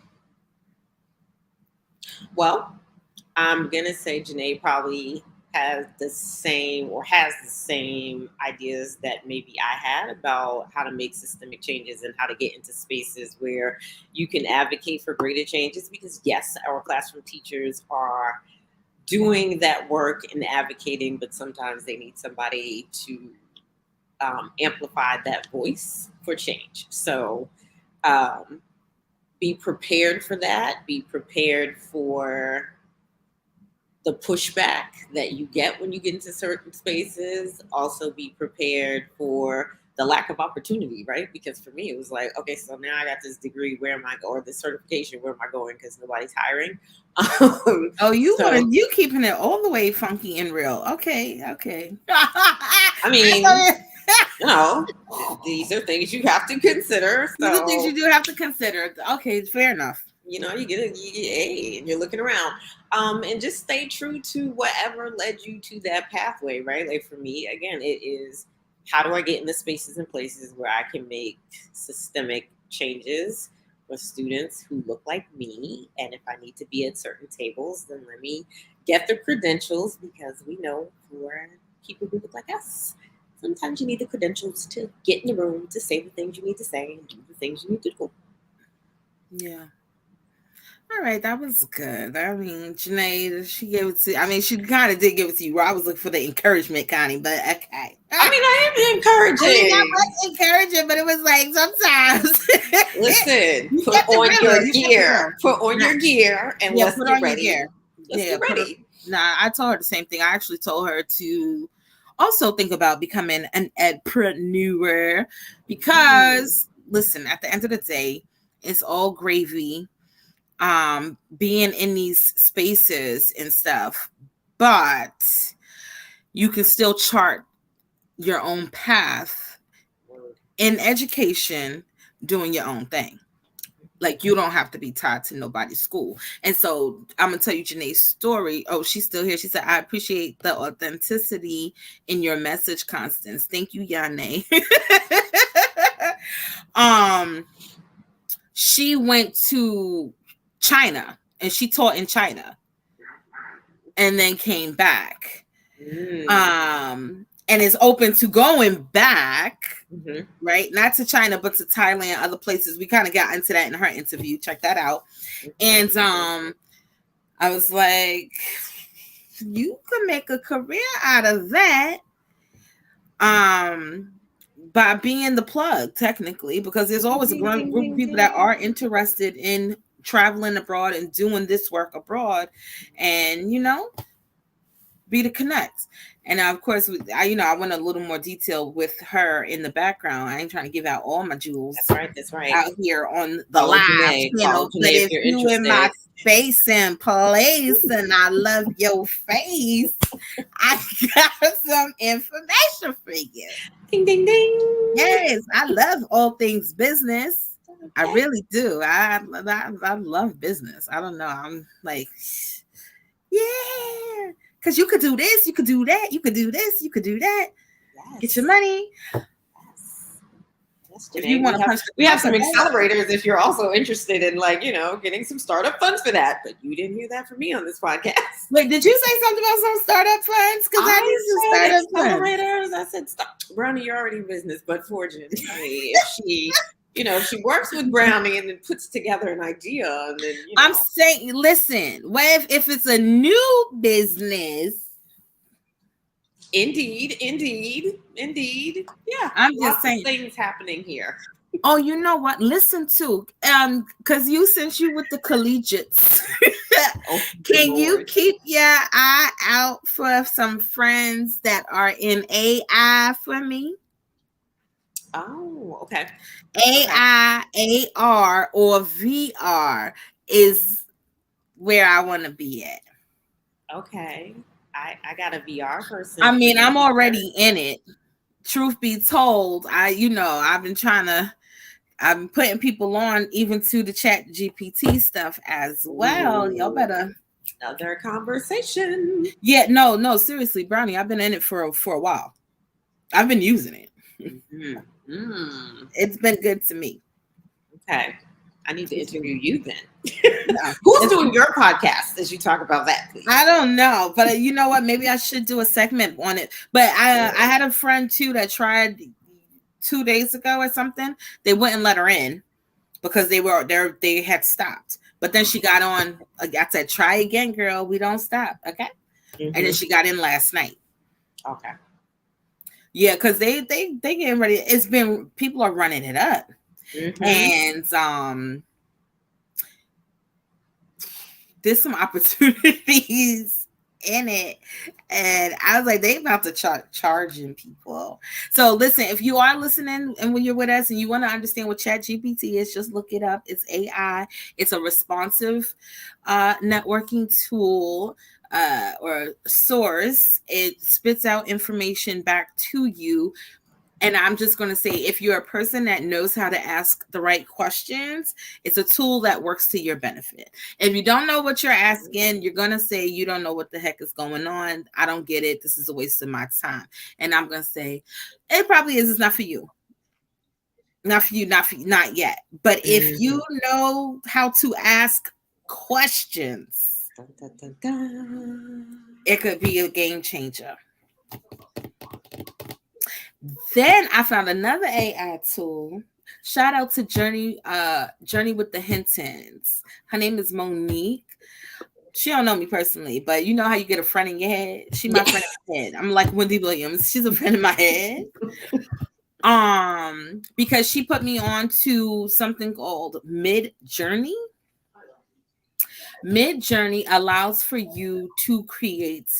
I'm gonna say Janae probably has the same ideas that maybe I had about how to make systemic changes and how to get into spaces where you can advocate for greater changes. Because yes, our classroom teachers are doing that work and advocating, but sometimes they need somebody to amplify that voice for change. So be prepared for that. Be prepared for the pushback that you get when you get into certain spaces. Also be prepared for the lack of opportunity, right? Because for me, it was like, okay, so now I got this degree, where am I going? Or this certification, where am I going? Because nobody's hiring. You keeping it all the way funky and real. Okay. I mean, you know, these are things you have to consider. So, these are things you do have to consider. Okay, fair enough. You know, you get A and you're looking around. And just stay true to whatever led you to that pathway, right? Like for me, again, it is, how do I get in the spaces and places where I can make systemic changes for students who look like me? And if I need to be at certain tables, then let me get the credentials, because we know for people who look like us, sometimes you need the credentials to get in the room, to say the things you need to say and do the things you need to do. Yeah. All right, that was good. I mean, Janae, she gave it to. I mean, she kind of did give it to you. I was looking for the encouragement, Connie, but okay. I mean, I am encouraging. I mean, I was encouraging, but it was like sometimes. Listen, put on your gear. Put on your gear, and let's get ready. Let's get ready. Nah, I told her the same thing. I actually told her to also think about becoming an edpreneur, because listen, at the end of the day, it's all gravy. Being in these spaces and stuff, but you can still chart your own path in education, doing your own thing. Like, you don't have to be tied to nobody's school. And so I'm gonna tell you Janae's story. Oh, she's still here. She said, I appreciate the authenticity in your message, Constance. Thank you, Yane. She went to China and she taught in China and then came back. And is open to going back, right? Not to China, but to Thailand, other places. We kind of got into that in her interview. Check that out. And I was like, you could make a career out of that by being the plug, technically, because there's always a group of people that are interested in traveling abroad and doing this work abroad. And, you know, be the connect. And of course, I went a little more detail with her in the background. I ain't trying to give out all my jewels. That's right. Out here on the live channel. But if you in my space and place and I love your face, I got some information for you. Ding, ding, ding. Yes, I love all things business. Okay. I really do. I love business. I don't know. I'm like, yeah. Because you could do this, you could do that, you could do this, you could do that. Yes. Get your money. Yes, if you want to we have some accelerators if you're also interested in getting some startup funds for that. But you didn't hear that from me on this podcast. Wait, did you say something about some startup funds? Because I need some startup accelerators. I said, Brownie, you're already in business, but fortunately, if she if she works with Brownie and then puts together an idea, and then I'm saying, listen, what if it's a new business? Indeed. Yeah, I'm just saying things happening here. Oh, you know what? Listen to because since you with the collegiates, can you keep your eye out for some friends that are in AI for me? Oh, okay. AI, AR, or VR is where I want to be at. Okay. I got a VR person. I mean, I'm already in it. Truth be told, I've been putting people on even to the Chat GPT stuff as well. Ooh. Y'all better. Another conversation. Yeah, no, seriously, Brownie, I've been in it for a while. I've been using it. Mm-hmm. It's been good to me. Okay. I need to interview you then. Who's doing your podcast as you talk about that, please? I don't know, but you know what? Maybe I should do a segment on it. But I had a friend too that tried 2 days ago or something. They wouldn't let her in because they had stopped. But then she got on. I said, "Try again, girl. We don't stop." Okay. Mm-hmm. And then she got in last night. Okay. Yeah, because they getting ready. It's been people are running it up. Mm-hmm. And there's some opportunities in it, and I was like, they about to charging people. So listen, if you are listening and when you're with us and you want to understand what Chat GPT is, just look it up. It's AI. It's a responsive networking tool or source. It spits out information back to you. And I'm just going to say, if you're a person that knows how to ask the right questions, it's a tool that works to your benefit. If you don't know what you're asking, you're going to say, you don't know what the heck is going on. I don't get it. This is a waste of my time. And I'm going to say, it probably is. It's not for you. Not for you. Not yet. But if you know how to ask questions, it could be a game changer. Then I found another AI tool. Shout out to Journey with the Hintons. Her name is Monique. She don't know me personally, but you know how you get a friend in your head? She my friend in my head. I'm like Wendy Williams. She's a friend in my head. Because she put me on to something called Mid-Journey. Mid-Journey allows for you to create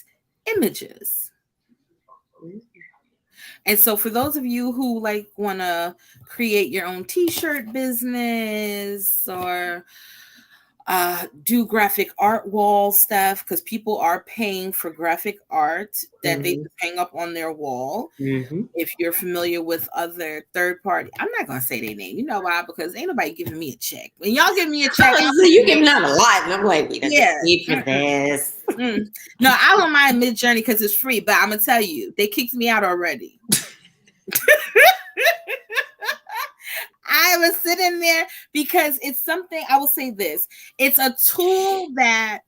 images. And so for those of you who want to create your own t-shirt business or do graphic art wall stuff, because people are paying for graphic art that they hang up on their wall. Mm-hmm. If you're familiar with other third party, I'm not gonna say their name. You know why? Because ain't nobody giving me a check. When y'all give me a check, so you giving out a lot, and I'm like, we don't need for this. No, I don't mind Mid-Journey because it's free, but I'm gonna tell you, they kicked me out already. I was sitting there because it's something, I will say this, it's a tool that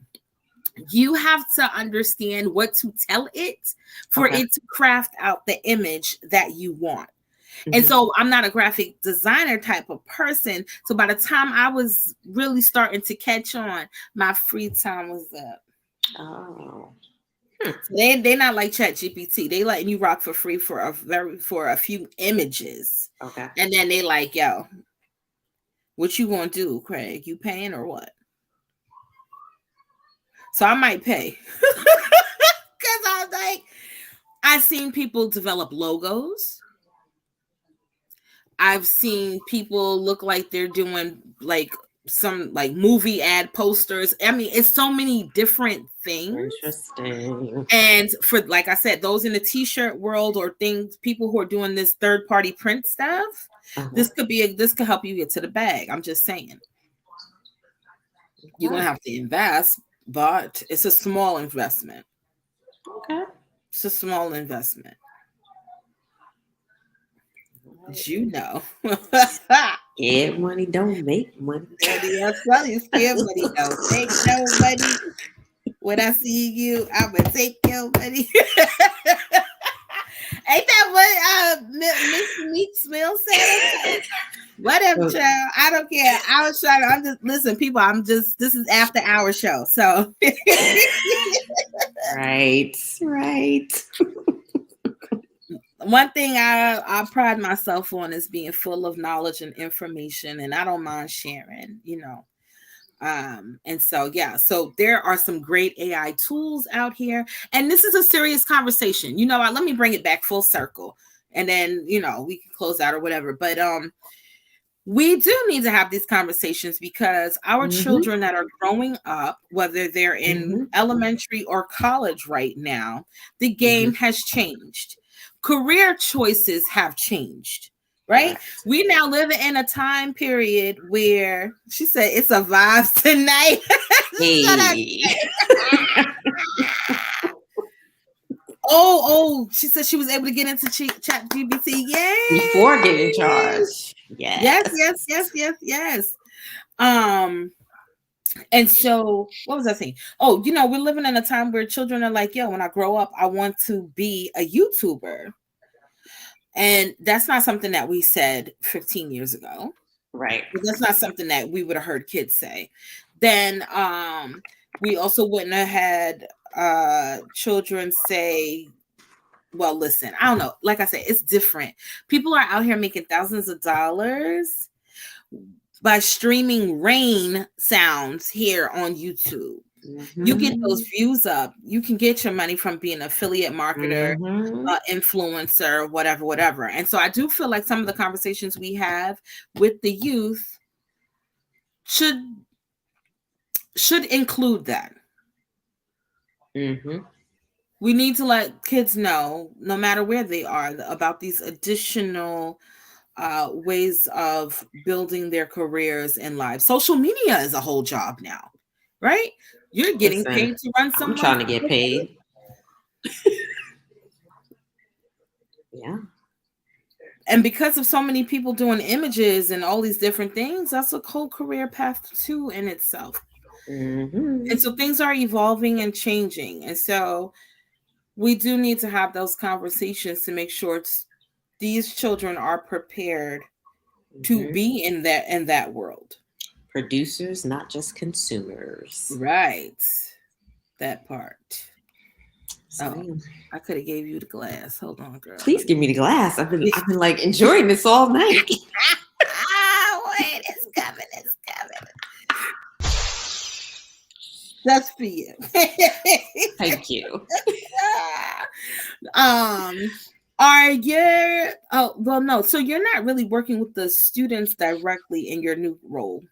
you have to understand what to tell it for it to craft out the image that you want. Mm-hmm. And so I'm not a graphic designer type of person. So by the time I was really starting to catch on, my free time was up. Oh. They're not like Chat GPT. They letting you rock for free for a few images. Okay. And then they like, yo, what you gonna do, Craig? You paying or what? So I might pay. Because I've seen people develop logos. I've seen people look like they're doing like some like movie ad posters. I mean, it's so many different things. Interesting. And for, like I said, those in the t-shirt world or things, people who are doing this third-party print stuff, this could help you get to the bag. I'm just saying. You're gonna have to invest, but it's a small investment. Okay. It's a small investment. You know. Scared money don't make money. That's funny. Scared money don't take no money. When I see you, I'ma take your money. Ain't that what Mr. Meek Mill said? Whatever, child. I don't care. I was trying to. I'm just listen, people. This is after our show, so. Right. One thing I pride myself on is being full of knowledge and information, and I don't mind sharing, you know. And so there are some great AI tools out here, and this is a serious conversation. You know, let me bring it back full circle, and then we can close out or whatever. But we do need to have these conversations because our children that are growing up, whether they're in elementary or college right now, the game has changed. Career choices have changed, right? We now live in a time period where she said it's a vibe tonight. She said she was able to get into Chat GPT. Yay! Before getting charged. Yes. And so what was I saying? We're living in a time where children are like, when I grow up, I want to be a YouTuber. And that's not something that we said 15 years ago. Right. That's not something that we would have heard kids say. Then we also wouldn't have had children say, well, listen, I don't know. Like I said, it's different. People are out here making thousands of dollars by streaming rain sounds here on YouTube. You get those views up. You can get your money from being an affiliate marketer, influencer, whatever. And so I do feel like some of the conversations we have with the youth should include that. We need to let kids know, no matter where they are, about these additional ways of building their careers and lives. Social media is a whole job now, right? You're getting paid to run some. I'm trying to get paid. Yeah. And because of so many people doing images and all these different things, that's a whole career path too in itself. And so things are evolving and changing. And so we do need to have those conversations to make sure these children are prepared to be in that world. Producers, not just consumers. Right. That part. I could have gave you the glass. Hold on, girl. Please give me the glass. I've been like enjoying this all night. Wait, it's coming. That's for you. Thank you. So you're not really working with the students directly in your new role.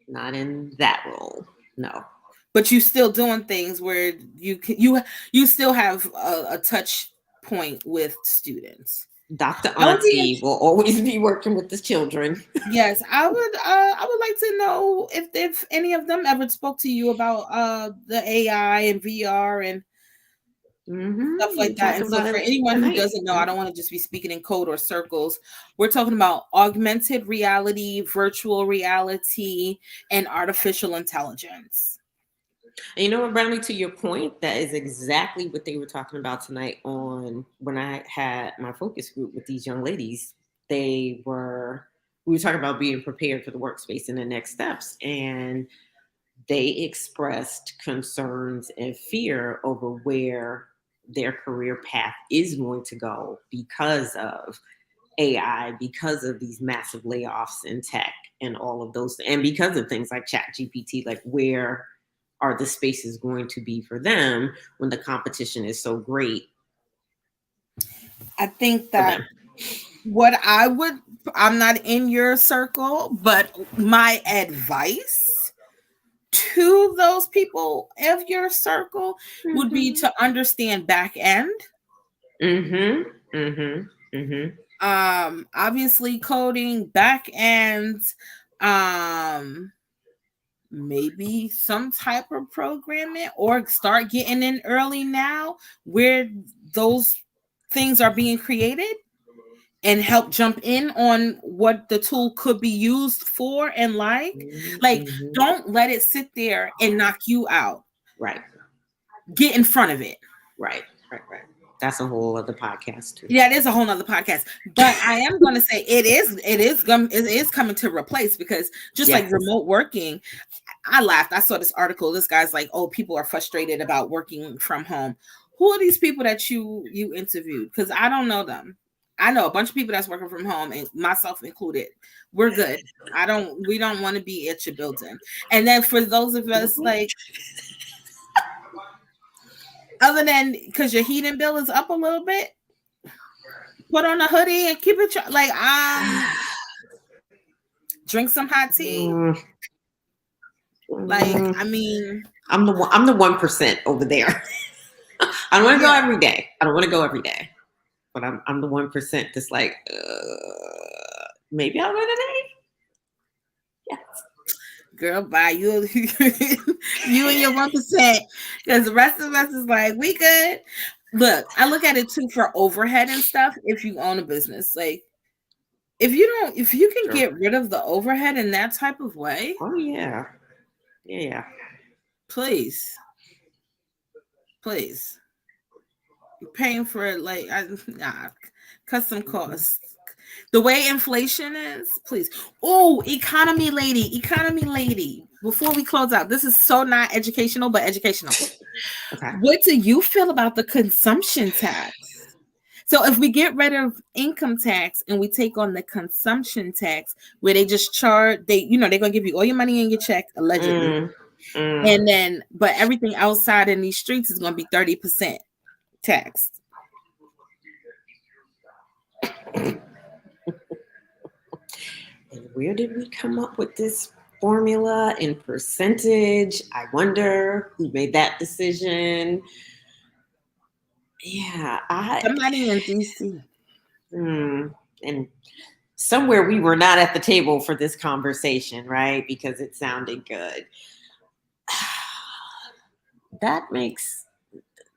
Not in that role, no. But you still doing things where you still have a touch point with students. Dr. Auntie will always be working with the children. Yes, I would like to know if any of them ever spoke to you about the AI and VR and stuff like that. And so for anyone who doesn't know, I don't want to just be speaking in code or circles. We're talking about augmented reality, virtual reality, and artificial intelligence. And you know what, Bradley, to your point, that is exactly what they were talking about tonight when I had my focus group with these young ladies. We were talking about being prepared for the workspace and the next steps. And they expressed concerns and fear over where their career path is going to go because of AI, because of these massive layoffs in tech and all of those, and because of things like Chat GPT, like where are the spaces going to be for them when the competition is so great I think for that them? I'm not in your circle, but my advice to those people of your circle would be to understand back end. Obviously coding, back end, maybe some type of programming, or start getting in early now where those things are being created, and help jump in on what the tool could be used for, and don't let it sit there and knock you out. Right. Get in front of it. Right. That's a whole other podcast too. Yeah, it is a whole nother podcast. But I am going to say it is coming to replace, because just like remote working, I laughed. I saw this article. This guy's like, "Oh, people are frustrated about working from home." Who are these people that you interviewed? Because I don't know them. I know a bunch of people that's working from home, and myself included. We're good. We don't want to be at your building. And then for those of us like, other than because your heating bill is up a little bit, put on a hoodie and keep it like drink some hot tea. Like, I mean, I'm the 1% over there. I don't want to go every day. But I'm the 1% that's like, maybe I'll go today. Yes. Girl, bye. You and your 1%, because the rest of us is like, we good. Look, I look at it too for overhead and stuff. If you own a business, like if you can get rid of the overhead in that type of way. Oh yeah. Please. You're paying for it, custom costs. The way inflation is, please. Oh, economy lady. Before we close out, this is so not educational, but educational. Okay. What do you feel about the consumption tax? So if we get rid of income tax and we take on the consumption tax, where they just charge, they're gonna give you all your money in your check, allegedly. And then, but everything outside in these streets is gonna be 30% taxed. And where did we come up with this formula in percentage? I wonder who made that decision. Yeah, somebody in DC. And somewhere we were not at the table for this conversation, right? Because it sounded good.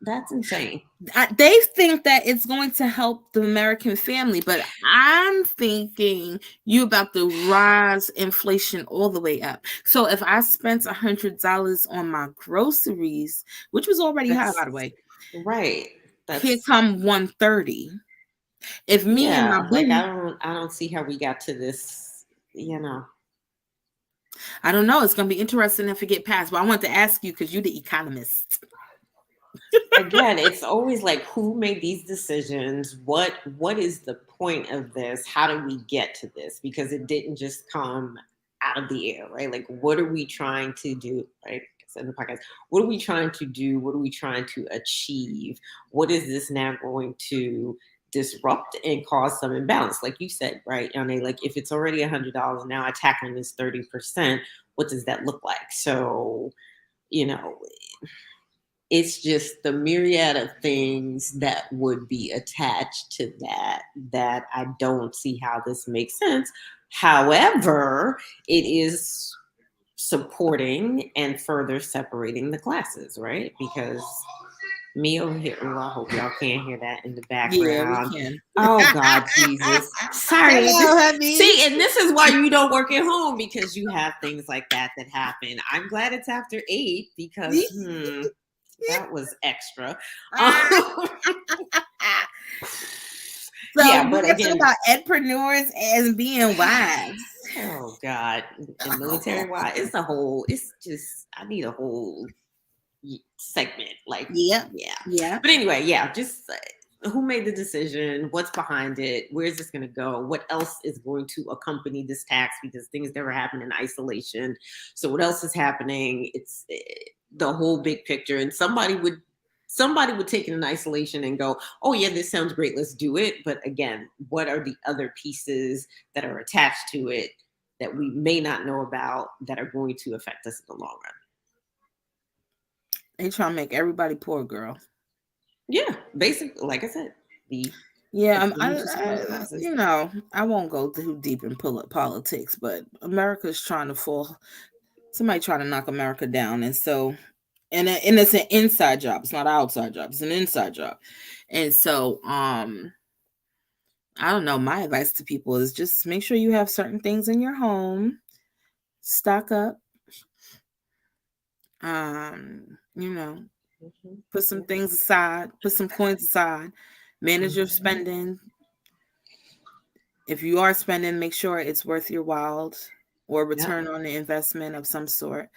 That's insane. They think that it's going to help the American family, but I'm thinking you about to rise inflation all the way up. So if I spent $100 on my groceries, which was already high, by the way, right? Here come $130. If me and my boo, I don't see how we got to this. I don't know. It's gonna be interesting if it get passed. But I want to ask you, because you're the economist. Again, it's always like, who made these decisions? What is the point of this? How do we get to this? Because it didn't just come out of the air, right? Like, what are we trying to do, right? In the podcast, what are we trying to do? What are we trying to achieve? What is this now going to disrupt and cause some imbalance? Like you said, right, Yane, like if it's already $100 now, attacking this 30%, what does that look like? So, it's just the myriad of things that would be attached to that I don't see how this makes sense. However, it is supporting and further separating the classes, right? Because me over here, I hope y'all can't hear that in the background. Yeah, we can. Oh God, Jesus. Sorry. See, and this is why you don't work at home, because you have things like that happen. I'm glad it's after 8, because that was extra. So yeah, but again, about edpreneurs as being wives. Oh God, and military wives. It's just, I need a whole segment. Like, yeah. But anyway, just who made the decision? What's behind it? Where's this going to go? What else is going to accompany this tax? Because things never happen in isolation. So what else is happening? It's the whole big picture. And somebody would somebody would take it in isolation and go, oh yeah, this sounds great, let's do it. But again, what are the other pieces that are attached to it that we may not know about that are going to affect us in the long run? They try to make everybody poor, girl. Yeah, basically, like I said, you know, I won't go too deep in politics, but America's trying to fall. Somebody trying to knock America down, and so, and it's an inside job. It's not an outside job. It's an inside job, and so, I don't know. My advice to people is just make sure you have certain things in your home, stock up. You know, put some things aside, put some coins aside, manage your spending. If you are spending, make sure it's worth your while or return on the investment of some sort.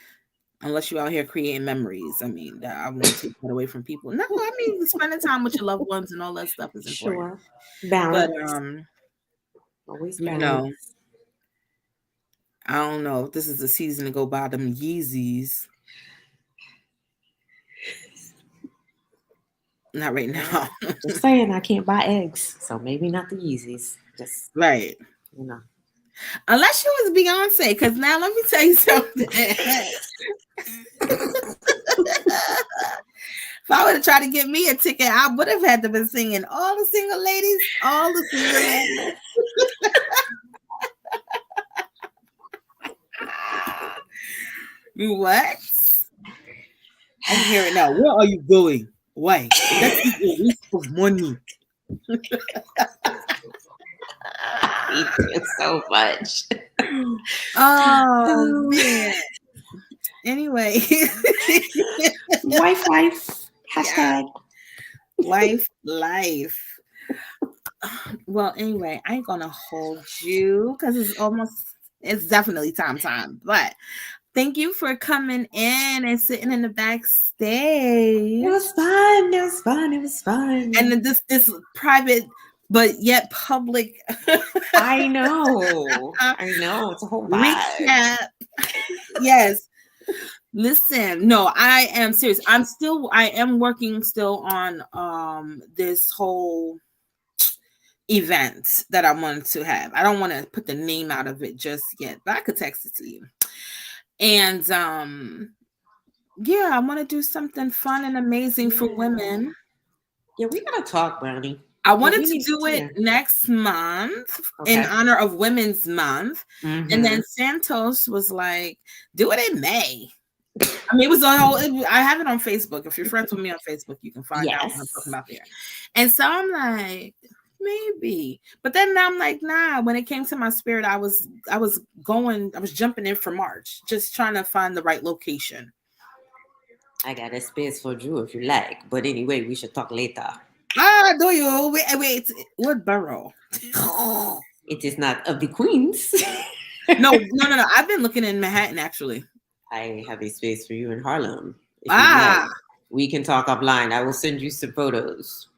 Unless you're out here creating memories. I mean, I won't take that away from people. No, I mean, spending time with your loved ones and all that stuff is important. Sure. Balance. But always balance. You know, I don't know if this is the season to go buy them Yeezys. Not right now. Just saying, I can't buy eggs, so maybe not the Yeezys. Just right, you know. Unless you was Beyonce, because now let me tell you something. If I would have tried to get me a ticket, I would have had to be singing all the single ladies, all the single ladies. What? I can hear it now. Where are you going? Why? That's a waste of money. I hate you so much. Oh man. Anyway. Life. Hashtag. Life. Well, anyway, I ain't gonna hold you because it's definitely time. But thank you for coming in and sitting in the backstage. It was fun. And this private but yet public. I know. It's a whole vibe. Recap. Yes. Listen, no, I am serious. I am working still on this whole event that I wanted to have. I don't want to put the name out of it just yet, but I could text it to you. And I want to do something fun and amazing for women. Yeah, we gotta talk, Brownie. I wanted to do it next month in honor of Women's Month. Mm-hmm. And then Santos was like, do it in May. I mean, I have it on Facebook. If you're friends with me on Facebook, you can find out what I'm talking about there. And so I'm like, maybe. But then I'm like, nah, when it came to my spirit, I was jumping in for March, just trying to find the right location. I got a space for you if you like. But anyway, we should talk later. Do you? Wait. What borough? It is not of the Queens. No. I've been looking in Manhattan, actually. I have a space for you in Harlem. Like. We can talk offline. I will send you some photos.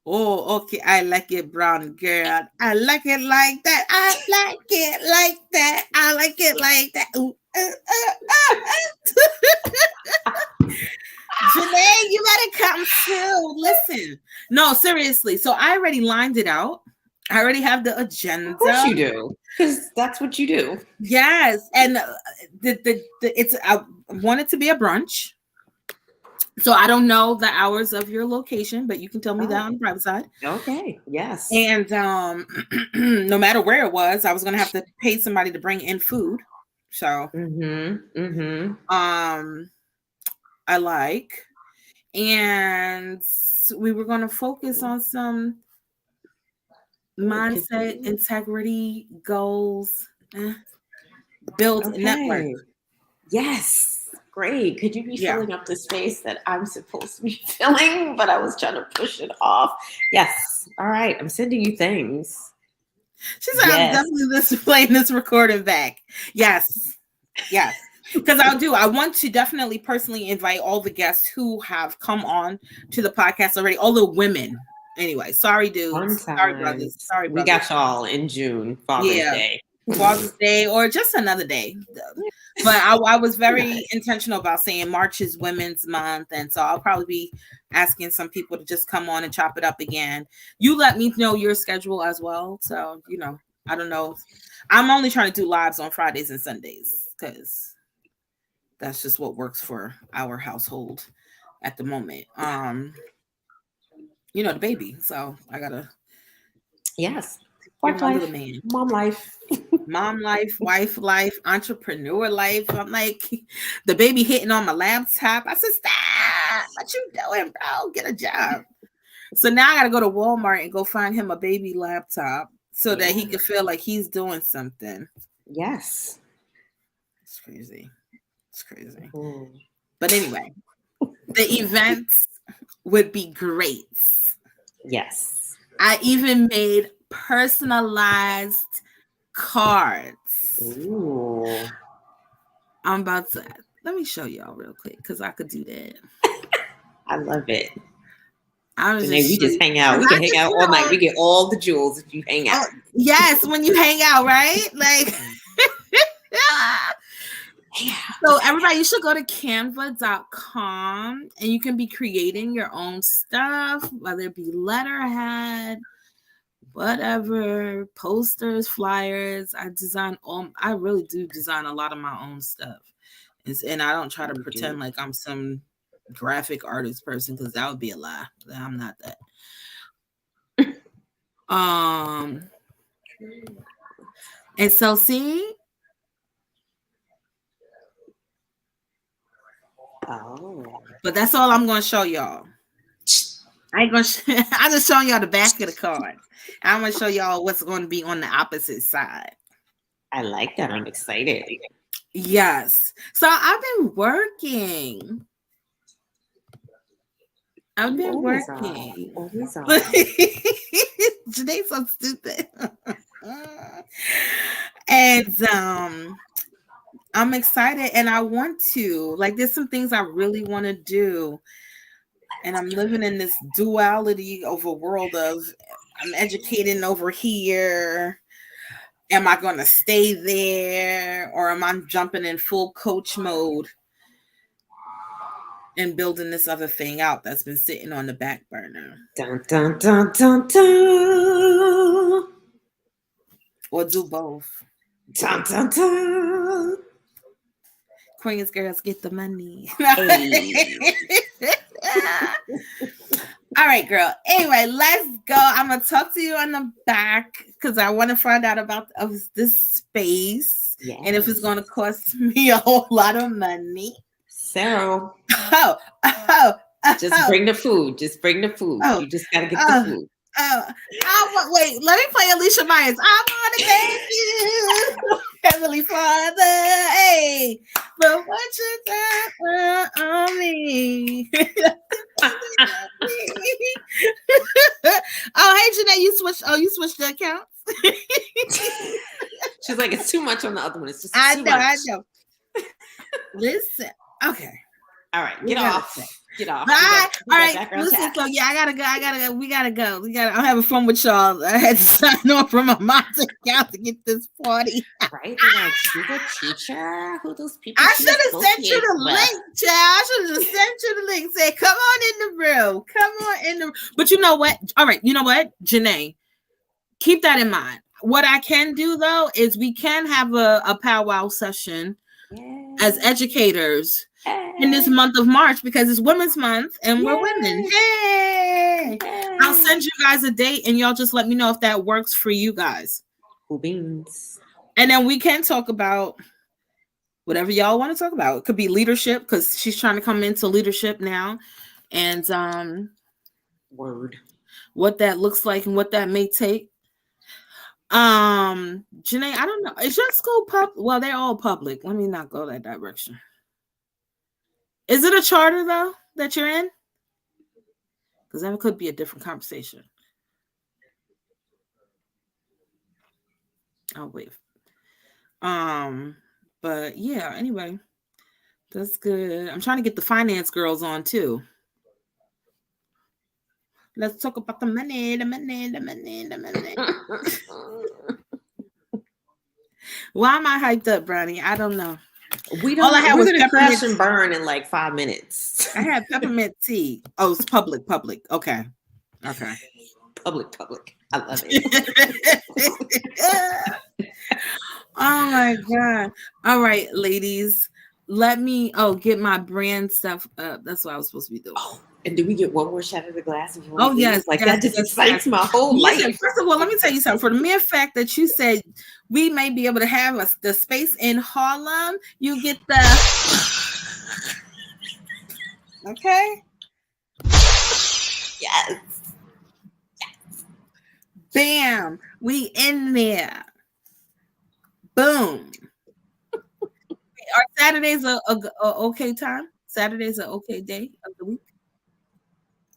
Oh, okay. I like it, brown girl. I like it like that. I like it like that. I like it like that. Ooh, Janae, you better come too. Listen. No, seriously. So I already lined it out. I already have the agenda. Of course you do. Because that's what you do. Yes. And I want it to be a brunch. So I don't know the hours of your location, but you can tell me that on the private side. Okay. Yes. And no matter where it was, I was going to have to pay somebody to bring in food. So I like. And we were going to focus on some mindset, integrity, goals, build a network. Yes. Great. Could you be filling up the space that I'm supposed to be filling, but I was trying to push it off? Yes. All right. I'm sending you things. She said, I'm definitely playing this recording back. Yes. Because I want to definitely personally invite all the guests who have come on to the podcast already, all the women. Anyway, sorry, dudes. Sorry, brothers. We got y'all in June, Father's Day. Father's Day or just another day. But I was very intentional about saying March is Women's Month, and so I'll probably be asking some people to just come on and chop it up again. You let me know your schedule as well, so I don't know. I'm only trying to do lives on Fridays and Sundays because that's just what works for our household at the moment. The baby, so I gotta Yes. give Work my life, little man. mom life. Mom life, wife life, entrepreneur life. I'm like, the baby hitting on my laptop. I said, stop. What you doing, bro? Get a job. So now I got to go to Walmart and go find him a baby laptop so that he can feel like he's doing something. Yes. It's crazy. It's crazy. Mm. But anyway, the events would be great. Yes. I even made personalized cards. Ooh. I'm about to let me show y'all real quick because I could do that. I love it. We just hang out. We can hang out all night. We get all the jewels if you hang out. Yes, when you hang out, right? Like, so everybody, you should go to canva.com and you can be creating your own stuff, whether it be letterhead, whatever, posters, flyers. I really do design a lot of my own stuff. And I don't try to pretend like I'm some graphic artist person because that would be a lie. I'm not that. And so see. Oh. But that's all I'm going to show y'all. I ain't gonna. I'm just showing y'all the back of the card. I'm gonna show y'all what's going to be on the opposite side. I like that. I'm excited. Yes. So I've been working. Always working. Always are. Janae's so stupid. And I'm excited, and I want to. Like, there's some things I really want to do. And I'm living in this duality of a world of I'm educating over here. Am I going to stay there, or am I jumping in full coach mode and building this other thing out that's been sitting on the back burner? Dun, dun, dun, dun, dun. Or do both. Dun, dun, dun. Queens girls get the money. Hey. All right, girl. Anyway, let's go. I'm gonna talk to you on the back because I want to find out about this space and if it's gonna cost me a whole lot of money. So, just bring the food. Just bring the food. You just gotta get the food. Wait, let me play Alicia Myers. I want to thank you, Heavenly Father, hey, for what you done on me. Oh, hey, Janae, you switched the accounts? She's like, it's too much on the other one. It's just I too much. Listen, okay. All right, get off. Get off. Bye. All right, listen. So yeah, I gotta go. We gotta go. I'm having fun with y'all. I had to sign off from my mom's account to get this party. Right? They're like, she's a teacher. Who those people? I should have sent you the link, child. I should have sent you the link. Say, come on in the room. Come on in the. But you know what? All right. You know what, Janae? Keep that in mind. What I can do though is we can have a powwow session as educators in this month of March because it's Women's Month and we're women. Hey! I'll send you guys a date and y'all just let me know if that works for you guys. Who beans? And then we can talk about whatever y'all want to talk about. It could be leadership because she's trying to come into leadership now. And what that looks like and what that may take. Janae, I don't know. Is your school public? Well, they're all public. Let me not go that direction. Is it a charter though that you're in? Because that could be a different conversation. Oh wait. But yeah. Anyway, that's good. I'm trying to get the finance girls on too. Let's talk about the money. Why am I hyped up, Brownie? I don't know. We All I had was we're gonna peppermint. crash and burn in like 5 minutes. I had peppermint tea. Oh, it's public. Okay. Public. I love it. Oh my God. All right, ladies. Let me get my brand stuff up. That's what I was supposed to be doing. Oh, and do we get one more Shatter the Glass? Oh, yes. Like that just excites my whole Listen, life. first of all, let me tell you something. For the mere fact that you said we may be able to have the space in Harlem, you get the okay. Yes. Bam. We in there. Boom. Are Saturdays a okay time? Saturdays an okay day of the week?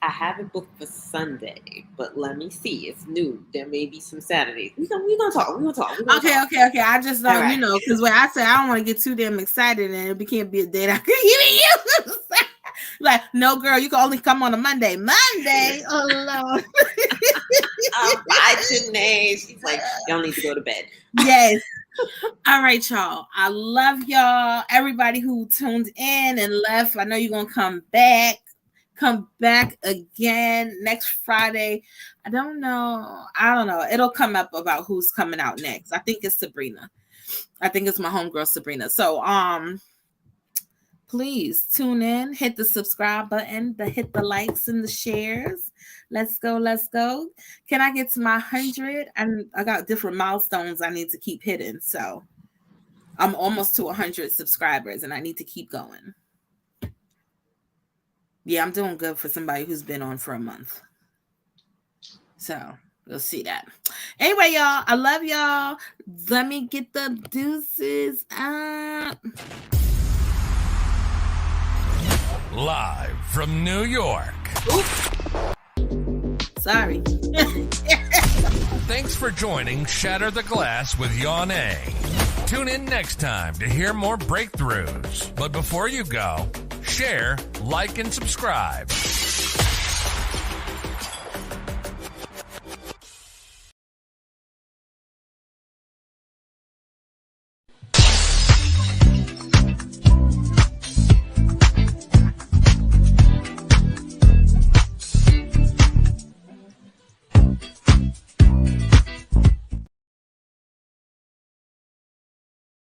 I have it booked for Sunday, but let me see. It's new. There may be some Saturdays. We're gonna talk. Okay. I just don't, right. Because when I said I don't want to get too damn excited and it can't be a date I can even use. Like, no, girl, you can only come on a Monday. Oh, Lord. All right, Janae. She's like, y'all need to go to bed. Yes. All right, y'all. I love y'all. Everybody who tuned in and left. I know you're gonna come back again next Friday. I don't know. It'll come up about who's coming out next. I think it's Sabrina. I think it's my homegirl Sabrina. So please tune in, hit the subscribe button, hit the likes and the shares. Let's go. Can I get to my 100? I got different milestones I need to keep hitting. So I'm almost to 100 subscribers and I need to keep going. Yeah, I'm doing good for somebody who's been on for a month. So we'll see that. Anyway, y'all, I love y'all. Let me get the deuces up. Live from New York. Oops. Sorry. Thanks for joining Shatter the Glass with Yone. Tune in next time to hear more breakthroughs. But before you go, share, like, and subscribe.